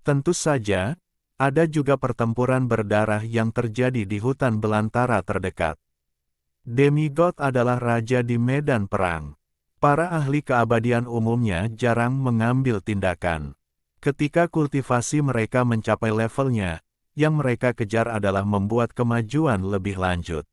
Tentu saja, ada juga pertempuran berdarah yang terjadi di hutan belantara terdekat. Demigod adalah raja di medan perang. Para ahli keabadian umumnya jarang mengambil tindakan. Ketika kultivasi mereka mencapai levelnya, yang mereka kejar adalah membuat kemajuan lebih lanjut.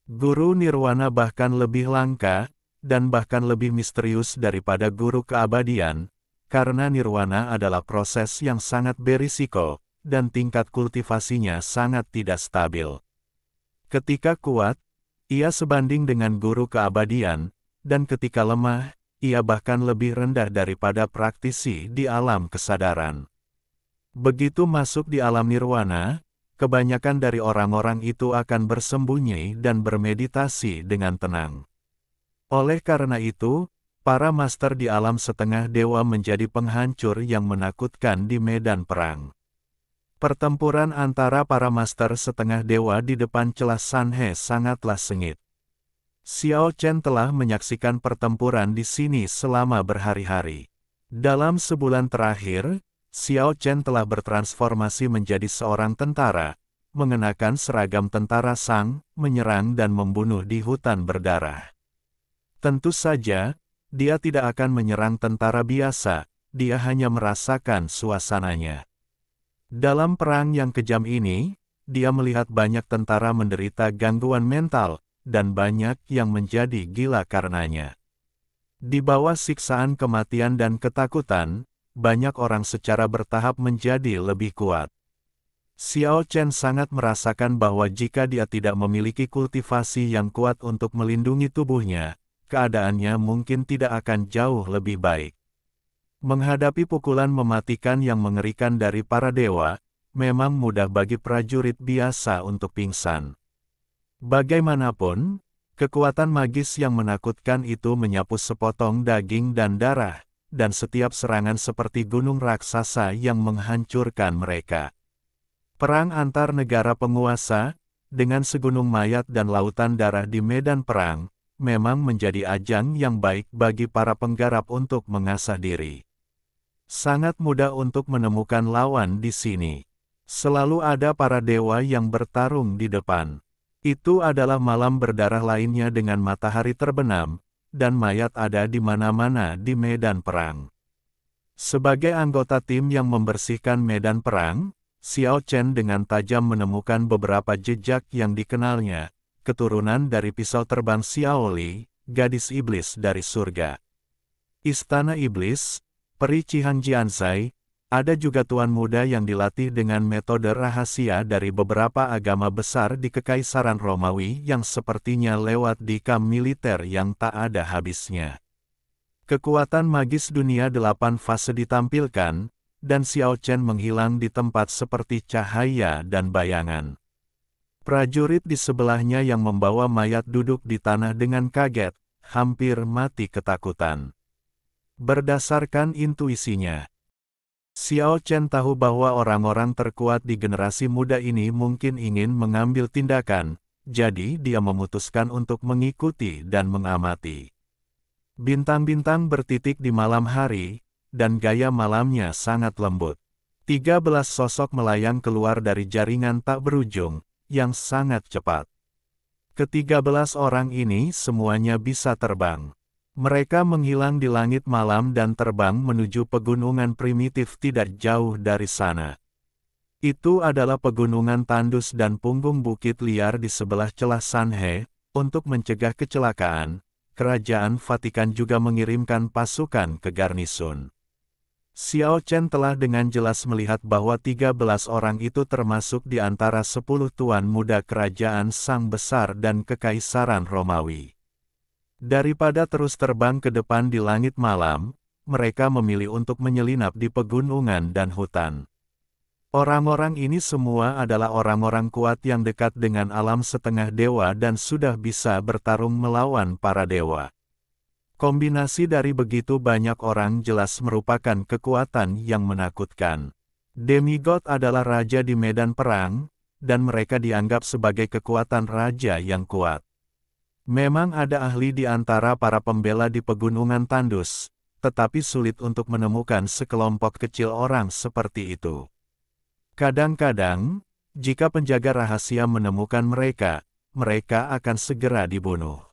Guru nirwana bahkan lebih langka, dan bahkan lebih misterius daripada guru keabadian, karena nirwana adalah proses yang sangat berisiko, dan tingkat kultivasinya sangat tidak stabil. Ketika kuat, ia sebanding dengan guru keabadian, dan ketika lemah, ia bahkan lebih rendah daripada praktisi di alam kesadaran. Begitu masuk di alam nirwana, kebanyakan dari orang-orang itu akan bersembunyi dan bermeditasi dengan tenang. Oleh karena itu, para master di alam setengah dewa menjadi penghancur yang menakutkan di medan perang. Pertempuran antara para master setengah dewa di depan celah Sanhe sangatlah sengit. Xiao Chen telah menyaksikan pertempuran di sini selama berhari-hari. Dalam sebulan terakhir, Xiao Chen telah bertransformasi menjadi seorang tentara, mengenakan seragam tentara Sang, menyerang dan membunuh di hutan berdarah. Tentu saja, dia tidak akan menyerang tentara biasa, dia hanya merasakan suasananya. Dalam perang yang kejam ini, dia melihat banyak tentara menderita gangguan mental, dan banyak yang menjadi gila karenanya. Di bawah siksaan kematian dan ketakutan, banyak orang secara bertahap menjadi lebih kuat. Xiao Chen sangat merasakan bahwa jika dia tidak memiliki kultivasi yang kuat untuk melindungi tubuhnya, keadaannya mungkin tidak akan jauh lebih baik. Menghadapi pukulan mematikan yang mengerikan dari para dewa, memang mudah bagi prajurit biasa untuk pingsan. Bagaimanapun, kekuatan magis yang menakutkan itu menyapu sepotong daging dan darah, dan setiap serangan seperti gunung raksasa yang menghancurkan mereka. Perang antar negara penguasa, dengan segunung mayat dan lautan darah di medan perang, memang menjadi ajang yang baik bagi para penggarap untuk mengasah diri. Sangat mudah untuk menemukan lawan di sini. Selalu ada para dewa yang bertarung di depan. Itu adalah malam berdarah lainnya dengan matahari terbenam, dan mayat ada di mana-mana di medan perang. Sebagai anggota tim yang membersihkan medan perang, Xiao Chen dengan tajam menemukan beberapa jejak yang dikenalnya, keturunan dari pisau terbang Xiaoli, gadis iblis dari surga. Istana Iblis, Peri Cihanjiansai, ada juga tuan muda yang dilatih dengan metode rahasia dari beberapa agama besar di Kekaisaran Romawi yang sepertinya lewat di kamp militer yang tak ada habisnya. Kekuatan magis dunia 8 fase ditampilkan, dan Xiao Chen menghilang di tempat seperti cahaya dan bayangan. Prajurit di sebelahnya yang membawa mayat duduk di tanah dengan kaget, hampir mati ketakutan. Berdasarkan intuisinya, Xiao Chen tahu bahwa orang-orang terkuat di generasi muda ini mungkin ingin mengambil tindakan, jadi dia memutuskan untuk mengikuti dan mengamati. Bintang-bintang bertitik di malam hari, dan gaya malamnya sangat lembut. 13 sosok melayang keluar dari jaringan tak berujung, yang sangat cepat. Ke-13 orang ini semuanya bisa terbang. Mereka menghilang di langit malam dan terbang menuju pegunungan primitif tidak jauh dari sana. Itu adalah pegunungan tandus dan punggung bukit liar di sebelah celah Sanhe. Untuk mencegah kecelakaan, Kerajaan Vatikan juga mengirimkan pasukan ke garnisun. Xiao Chen telah dengan jelas melihat bahwa 13 orang itu termasuk di antara 10 tuan muda kerajaan Sang Besar dan Kekaisaran Romawi. Daripada terus terbang ke depan di langit malam, mereka memilih untuk menyelinap di pegunungan dan hutan. Orang-orang ini semua adalah orang-orang kuat yang dekat dengan alam setengah dewa dan sudah bisa bertarung melawan para dewa. Kombinasi dari begitu banyak orang jelas merupakan kekuatan yang menakutkan. Demigod adalah raja di medan perang, dan mereka dianggap sebagai kekuatan raja yang kuat. Memang ada ahli di antara para pembela di pegunungan tandus, tetapi sulit untuk menemukan sekelompok kecil orang seperti itu. Kadang-kadang, jika penjaga rahasia menemukan mereka, mereka akan segera dibunuh.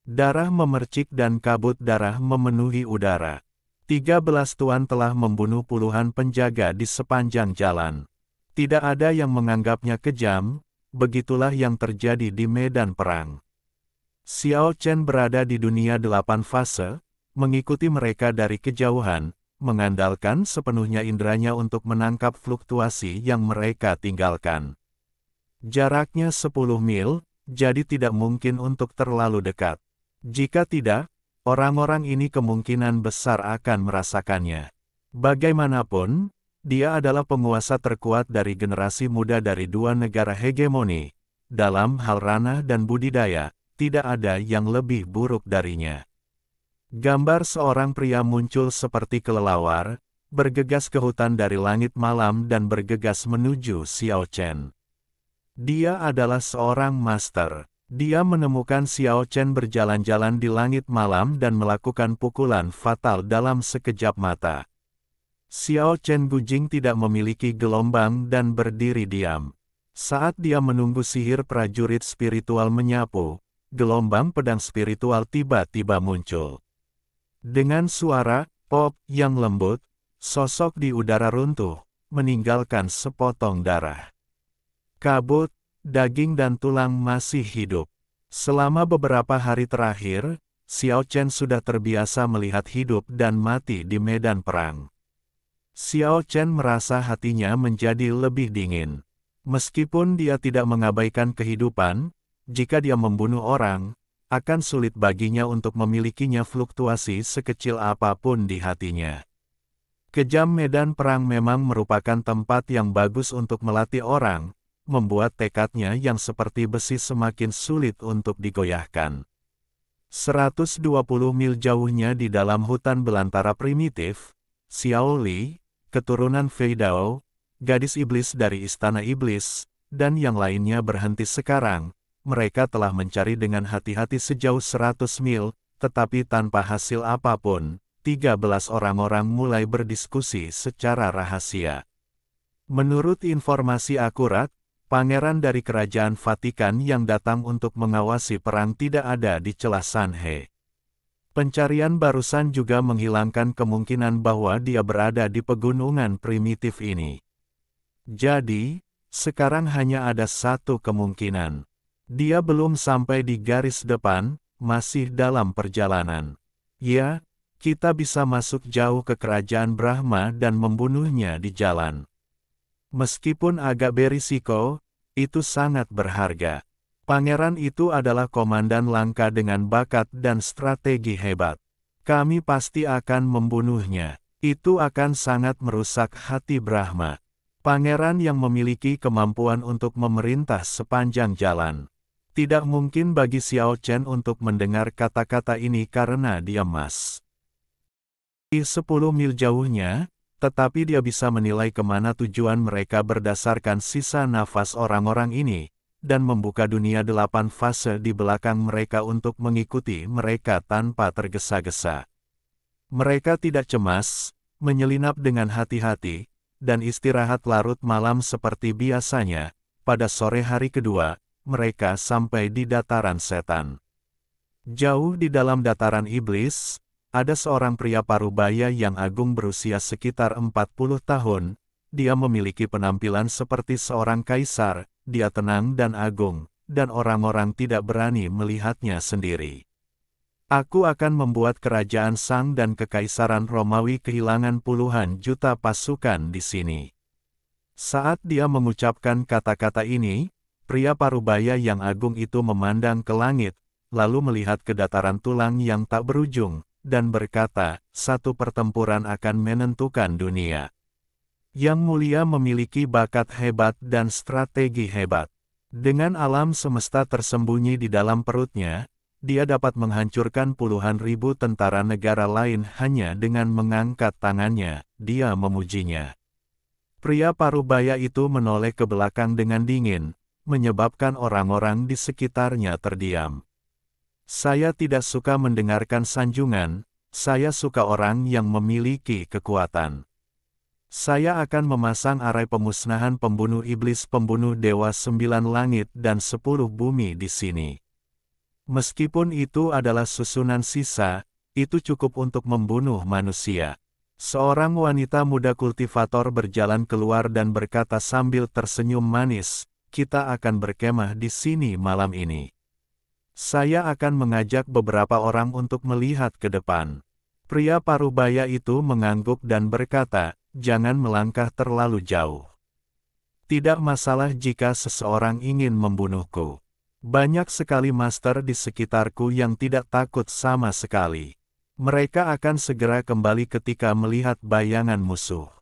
Darah memercik dan kabut darah memenuhi udara. 13 tuan telah membunuh puluhan penjaga di sepanjang jalan. Tidak ada yang menganggapnya kejam, begitulah yang terjadi di medan perang. Xiao Chen berada di dunia 8 fase, mengikuti mereka dari kejauhan, mengandalkan sepenuhnya inderanya untuk menangkap fluktuasi yang mereka tinggalkan. Jaraknya 10 mil, jadi tidak mungkin untuk terlalu dekat. Jika tidak, orang-orang ini kemungkinan besar akan merasakannya. Bagaimanapun, dia adalah penguasa terkuat dari generasi muda dari dua negara hegemoni. Dalam hal ranah dan budidaya, tidak ada yang lebih buruk darinya. Gambar seorang pria muncul seperti kelelawar, bergegas ke hutan dari langit malam dan bergegas menuju Xiao Chen. Dia adalah seorang master. Dia menemukan Xiao Chen berjalan-jalan di langit malam dan melakukan pukulan fatal dalam sekejap mata. Xiao Chen Gujing tidak memiliki gelombang dan berdiri diam. Saat dia menunggu sihir prajurit spiritual menyapu, gelombang pedang spiritual tiba-tiba muncul. Dengan suara pop yang lembut, sosok di udara runtuh, meninggalkan sepotong darah. Kabut, daging dan tulang masih hidup. Selama beberapa hari terakhir, Xiao Chen sudah terbiasa melihat hidup dan mati di medan perang. Xiao Chen merasa hatinya menjadi lebih dingin. Meskipun dia tidak mengabaikan kehidupan, jika dia membunuh orang, akan sulit baginya untuk memilikinya fluktuasi sekecil apapun di hatinya. Kejam medan perang memang merupakan tempat yang bagus untuk melatih orang, membuat tekadnya yang seperti besi semakin sulit untuk digoyahkan. 120 mil jauhnya di dalam hutan belantara primitif, Xiao Li, keturunan Fei Dao, gadis iblis dari Istana Iblis, dan yang lainnya berhenti sekarang. Mereka telah mencari dengan hati-hati sejauh 100 mil, tetapi tanpa hasil apapun. 13 orang-orang mulai berdiskusi secara rahasia. Menurut informasi akurat, pangeran dari kerajaan Vatikan yang datang untuk mengawasi perang tidak ada di celah Sanhe. Pencarian barusan juga menghilangkan kemungkinan bahwa dia berada di pegunungan primitif ini. Jadi, sekarang hanya ada satu kemungkinan. Dia belum sampai di garis depan, masih dalam perjalanan. Ya, kita bisa masuk jauh ke kerajaan Brahma dan membunuhnya di jalan. Meskipun agak berisiko, itu sangat berharga. Pangeran itu adalah komandan langka dengan bakat dan strategi hebat. Kami pasti akan membunuhnya. Itu akan sangat merusak hati Brahma. Pangeran yang memiliki kemampuan untuk memerintah sepanjang jalan. Tidak mungkin bagi Xiao Chen untuk mendengar kata-kata ini karena dia emas. Di 10 mil jauhnya, tetapi dia bisa menilai kemana tujuan mereka berdasarkan sisa nafas orang-orang ini, dan membuka dunia 8 fase di belakang mereka untuk mengikuti mereka tanpa tergesa-gesa. Mereka tidak cemas, menyelinap dengan hati-hati, dan istirahat larut malam seperti biasanya. Pada sore hari kedua, mereka sampai di dataran setan. Jauh di dalam dataran iblis, ada seorang pria parubaya yang agung berusia sekitar 40 tahun. Dia memiliki penampilan seperti seorang kaisar, dia tenang dan agung, dan orang-orang tidak berani melihatnya sendiri. Aku akan membuat kerajaan Sang dan kekaisaran Romawi kehilangan puluhan juta pasukan di sini. Saat dia mengucapkan kata-kata ini, pria parubaya yang agung itu memandang ke langit, lalu melihat ke dataran tulang yang tak berujung, dan berkata, satu pertempuran akan menentukan dunia. Yang Mulia memiliki bakat hebat dan strategi hebat. Dengan alam semesta tersembunyi di dalam perutnya, dia dapat menghancurkan puluhan ribu tentara negara lain hanya dengan mengangkat tangannya, dia memujinya. Pria parubaya itu menoleh ke belakang dengan dingin, menyebabkan orang-orang di sekitarnya terdiam. Saya tidak suka mendengarkan sanjungan, saya suka orang yang memiliki kekuatan. Saya akan memasang arai pemusnahan pembunuh iblis pembunuh dewa 9 langit dan 10 bumi di sini. Meskipun itu adalah susunan sisa, itu cukup untuk membunuh manusia. Seorang wanita muda kultivator berjalan keluar dan berkata sambil tersenyum manis, kita akan berkemah di sini malam ini. Saya akan mengajak beberapa orang untuk melihat ke depan. Pria parubaya itu mengangguk dan berkata, jangan melangkah terlalu jauh. Tidak masalah jika seseorang ingin membunuhku. Banyak sekali master di sekitarku yang tidak takut sama sekali. Mereka akan segera kembali ketika melihat bayangan musuh.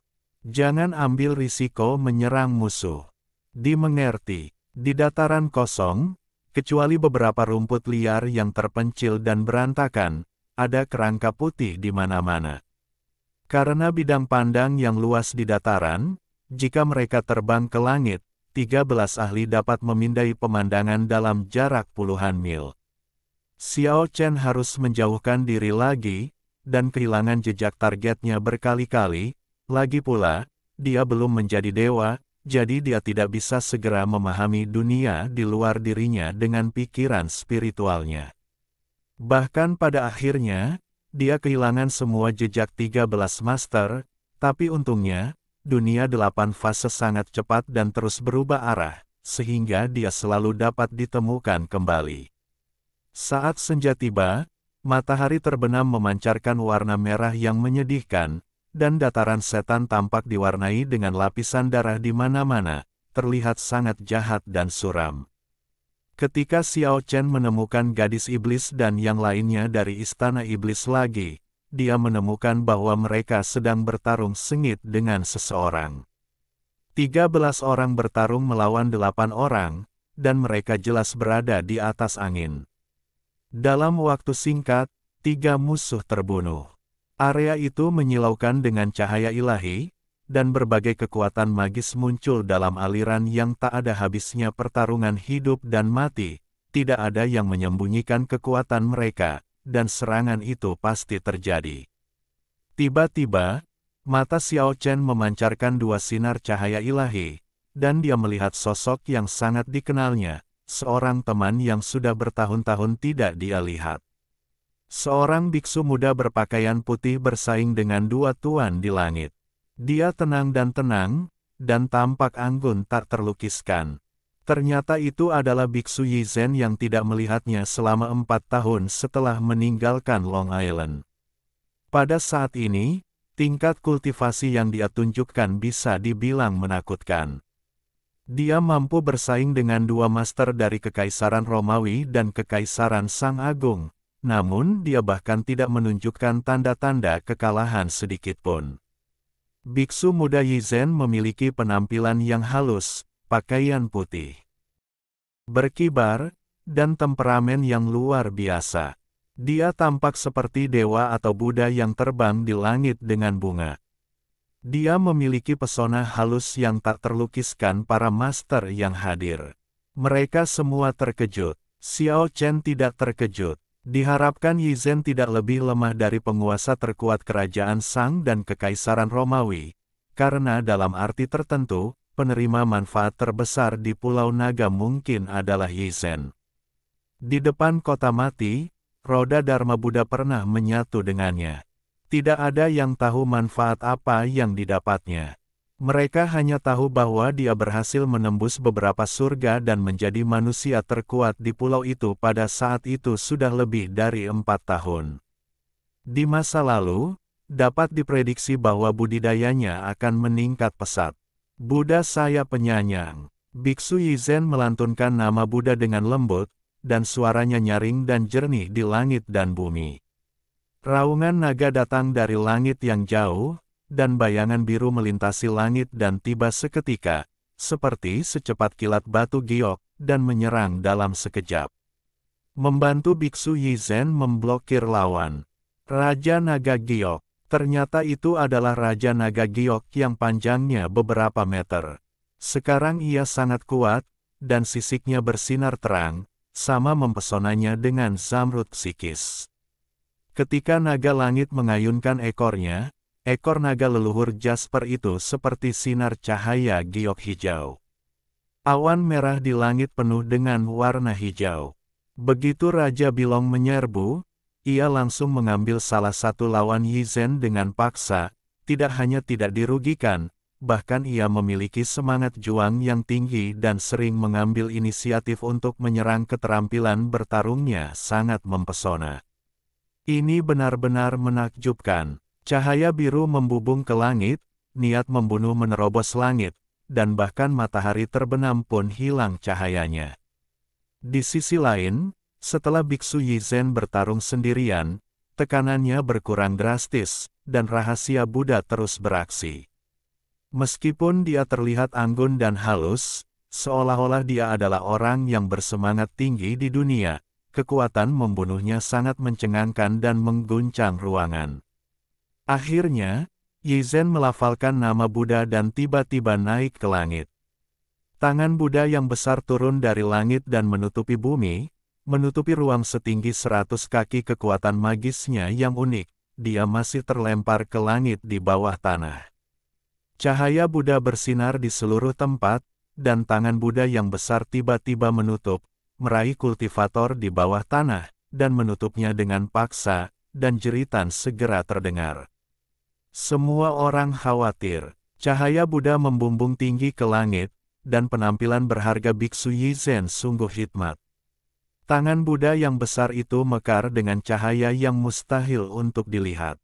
Jangan ambil risiko menyerang musuh. Dimengerti, di dataran kosong, kecuali beberapa rumput liar yang terpencil dan berantakan, ada kerangka putih di mana-mana. Karena bidang pandang yang luas di dataran, jika mereka terbang ke langit, 13 ahli dapat memindai pemandangan dalam jarak puluhan mil. Xiao Chen harus menjauhkan diri lagi, dan kehilangan jejak targetnya berkali-kali, lagi pula, dia belum menjadi dewa, jadi dia tidak bisa segera memahami dunia di luar dirinya dengan pikiran spiritualnya. Bahkan pada akhirnya, dia kehilangan semua jejak 13 master, tapi untungnya, dunia 8 fase sangat cepat dan terus berubah arah, sehingga dia selalu dapat ditemukan kembali. Saat senja tiba, matahari terbenam memancarkan warna merah yang menyedihkan, dan dataran setan tampak diwarnai dengan lapisan darah di mana-mana, terlihat sangat jahat dan suram. Ketika Xiao Chen menemukan gadis iblis dan yang lainnya dari istana iblis lagi, dia menemukan bahwa mereka sedang bertarung sengit dengan seseorang. 13 orang bertarung melawan 8 orang, dan mereka jelas berada di atas angin. Dalam waktu singkat, 3 musuh terbunuh. Area itu menyilaukan dengan cahaya ilahi, dan berbagai kekuatan magis muncul dalam aliran yang tak ada habisnya pertarungan hidup dan mati, tidak ada yang menyembunyikan kekuatan mereka, dan serangan itu pasti terjadi. Tiba-tiba, mata Xiao Chen memancarkan 2 sinar cahaya ilahi, dan dia melihat sosok yang sangat dikenalnya, seorang teman yang sudah bertahun-tahun tidak dia lihat. Seorang biksu muda berpakaian putih bersaing dengan 2 tuan di langit. Dia tenang, dan tampak anggun tak terlukiskan. Ternyata itu adalah biksu Yizhen yang tidak melihatnya selama 4 tahun setelah meninggalkan Long Island. Pada saat ini, tingkat kultivasi yang dia tunjukkan bisa dibilang menakutkan. Dia mampu bersaing dengan 2 master dari Kekaisaran Romawi dan Kekaisaran Sang Agung, namun dia bahkan tidak menunjukkan tanda-tanda kekalahan sedikitpun. Biksu muda Yizhen memiliki penampilan yang halus, pakaian putih berkibar, dan temperamen yang luar biasa. Dia tampak seperti dewa atau Buddha yang terbang di langit dengan bunga. Dia memiliki pesona halus yang tak terlukiskan para master yang hadir. Mereka semua terkejut. Xiao Chen tidak terkejut. Diharapkan Yizhen tidak lebih lemah dari penguasa terkuat kerajaan Sang dan Kekaisaran Romawi, karena dalam arti tertentu, penerima manfaat terbesar di Pulau Naga mungkin adalah Yizhen. Di depan kota mati, roda Dharma Buddha pernah menyatu dengannya. Tidak ada yang tahu manfaat apa yang didapatnya. Mereka hanya tahu bahwa dia berhasil menembus beberapa surga dan menjadi manusia terkuat di pulau itu pada saat itu sudah lebih dari 4 tahun. Di masa lalu, dapat diprediksi bahwa budidayanya akan meningkat pesat. Buddha saya penyayang. Biksu Yizhen melantunkan nama Buddha dengan lembut, dan suaranya nyaring dan jernih di langit dan bumi. Raungan naga datang dari langit yang jauh, dan bayangan biru melintasi langit dan tiba seketika, seperti secepat kilat batu giok, dan menyerang dalam sekejap. membantu Biksu Yizhen memblokir lawan. Raja Naga Giok. Ternyata itu adalah Raja Naga Giok yang panjangnya beberapa meter. Sekarang ia sangat kuat, dan sisiknya bersinar terang, sama mempesonanya dengan zamrud psikis. Ketika naga langit mengayunkan ekornya, ekor naga leluhur Jasper itu seperti sinar cahaya giok hijau. Awan merah di langit penuh dengan warna hijau. Begitu Raja Bilong menyerbu, ia langsung mengambil salah satu lawan Yizhen dengan paksa, tidak hanya tidak dirugikan, bahkan ia memiliki semangat juang yang tinggi dan sering mengambil inisiatif untuk menyerang. Keterampilan bertarungnya sangat mempesona. Ini benar-benar menakjubkan. Cahaya biru membubung ke langit, niat membunuh menerobos langit, dan bahkan matahari terbenam pun hilang cahayanya. Di sisi lain, setelah Biksu Yizhen bertarung sendirian, tekanannya berkurang drastis, dan rahasia Buddha terus beraksi. Meskipun dia terlihat anggun dan halus, seolah-olah dia adalah orang yang bersemangat tinggi di dunia, kekuatan membunuhnya sangat mencengangkan dan mengguncang ruangan. Akhirnya, Yizhen melafalkan nama Buddha dan tiba-tiba naik ke langit. Tangan Buddha yang besar turun dari langit dan menutupi bumi, menutupi ruang setinggi 100 kaki. Kekuatan magisnya yang unik, dia masih terlempar ke langit di bawah tanah. Cahaya Buddha bersinar di seluruh tempat, dan tangan Buddha yang besar tiba-tiba meraih kultivator di bawah tanah, dan menutupnya dengan paksa, dan jeritan segera terdengar. Semua orang khawatir. Cahaya Buddha membumbung tinggi ke langit, dan penampilan berharga Biksu Yizhen sungguh hikmat. Tangan Buddha yang besar itu mekar dengan cahaya yang mustahil untuk dilihat.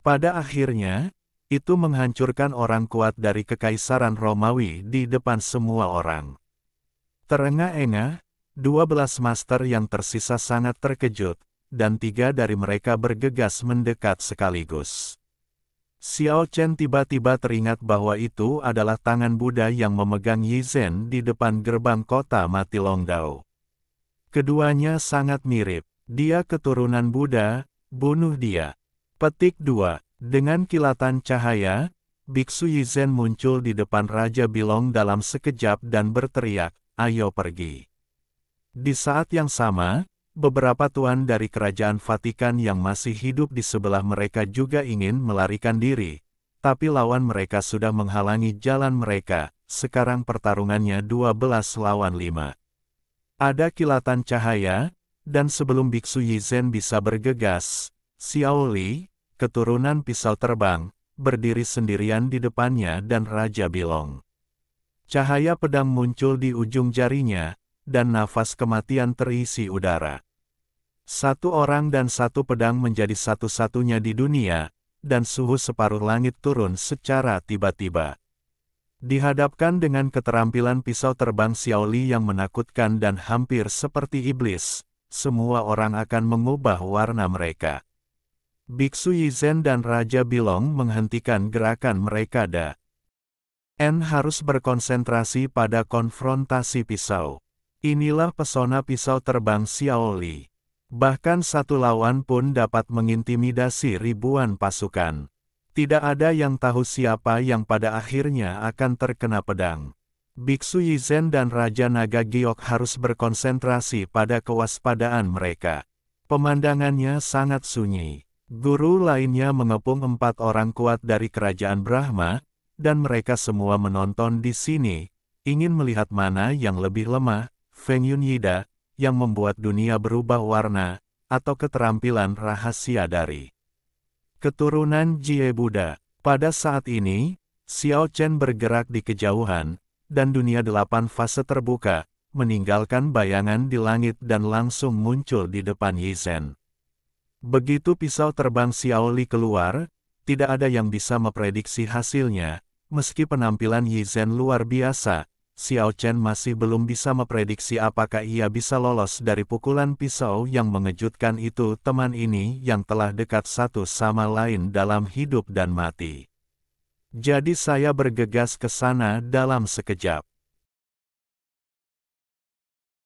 Pada akhirnya, itu menghancurkan orang kuat dari Kekaisaran Romawi di depan semua orang. Terengah-engah, 12 master yang tersisa sangat terkejut, dan 3 dari mereka bergegas mendekat sekaligus. Xiao Chen tiba-tiba teringat bahwa itu adalah tangan Buddha yang memegang Yizhen di depan gerbang kota mati Longdao. Keduanya sangat mirip. Dia keturunan Buddha, bunuh dia. Petik 2. Dengan kilatan cahaya, Biksu Yizhen muncul di depan Raja Bilong dalam sekejap dan berteriak, "Ayo pergi." Di saat yang sama, beberapa tuan dari Kerajaan Vatikan yang masih hidup di sebelah mereka juga ingin melarikan diri, tapi lawan mereka sudah menghalangi jalan mereka. Sekarang pertarungannya 12 lawan 5. Ada kilatan cahaya, dan sebelum Biksu Yizhen bisa bergegas, Xiao Li, keturunan pisau terbang, berdiri sendirian di depannya dan Raja Bilong. Cahaya pedang muncul di ujung jarinya, dan nafas kematian terisi udara. Satu orang dan satu pedang menjadi satu-satunya di dunia, dan suhu separuh langit turun secara tiba-tiba. Dihadapkan dengan keterampilan pisau terbang Xiao Li yang menakutkan dan hampir seperti iblis, semua orang akan mengubah warna mereka. Biksu Yizhen dan Raja Bilong menghentikan gerakan mereka harus berkonsentrasi pada konfrontasi pisau. Inilah pesona pisau terbang Xiao Li. Bahkan satu lawan pun dapat mengintimidasi ribuan pasukan. Tidak ada yang tahu siapa yang pada akhirnya akan terkena pedang. Biksu Yizhen dan Raja Naga Giok harus berkonsentrasi pada kewaspadaan mereka. Pemandangannya sangat sunyi. Guru lainnya mengepung 4 orang kuat dari Kerajaan Brahma, dan mereka semua menonton di sini, ingin melihat mana yang lebih lemah, Feng Yunyida, yang membuat dunia berubah warna, atau keterampilan rahasia dari keturunan Jie Buddha. Pada saat ini, Xiao Chen bergerak di kejauhan, dan dunia 8 fase terbuka, meninggalkan bayangan di langit dan langsung muncul di depan Yizhen. Begitu pisau terbang Xiao Li keluar, tidak ada yang bisa memprediksi hasilnya, meski penampilan Yizhen luar biasa. Xiao Chen masih belum bisa memprediksi apakah ia bisa lolos dari pukulan pisau yang mengejutkan itu. Teman ini yang telah dekat satu sama lain dalam hidup dan mati. Jadi saya bergegas ke sana dalam sekejap.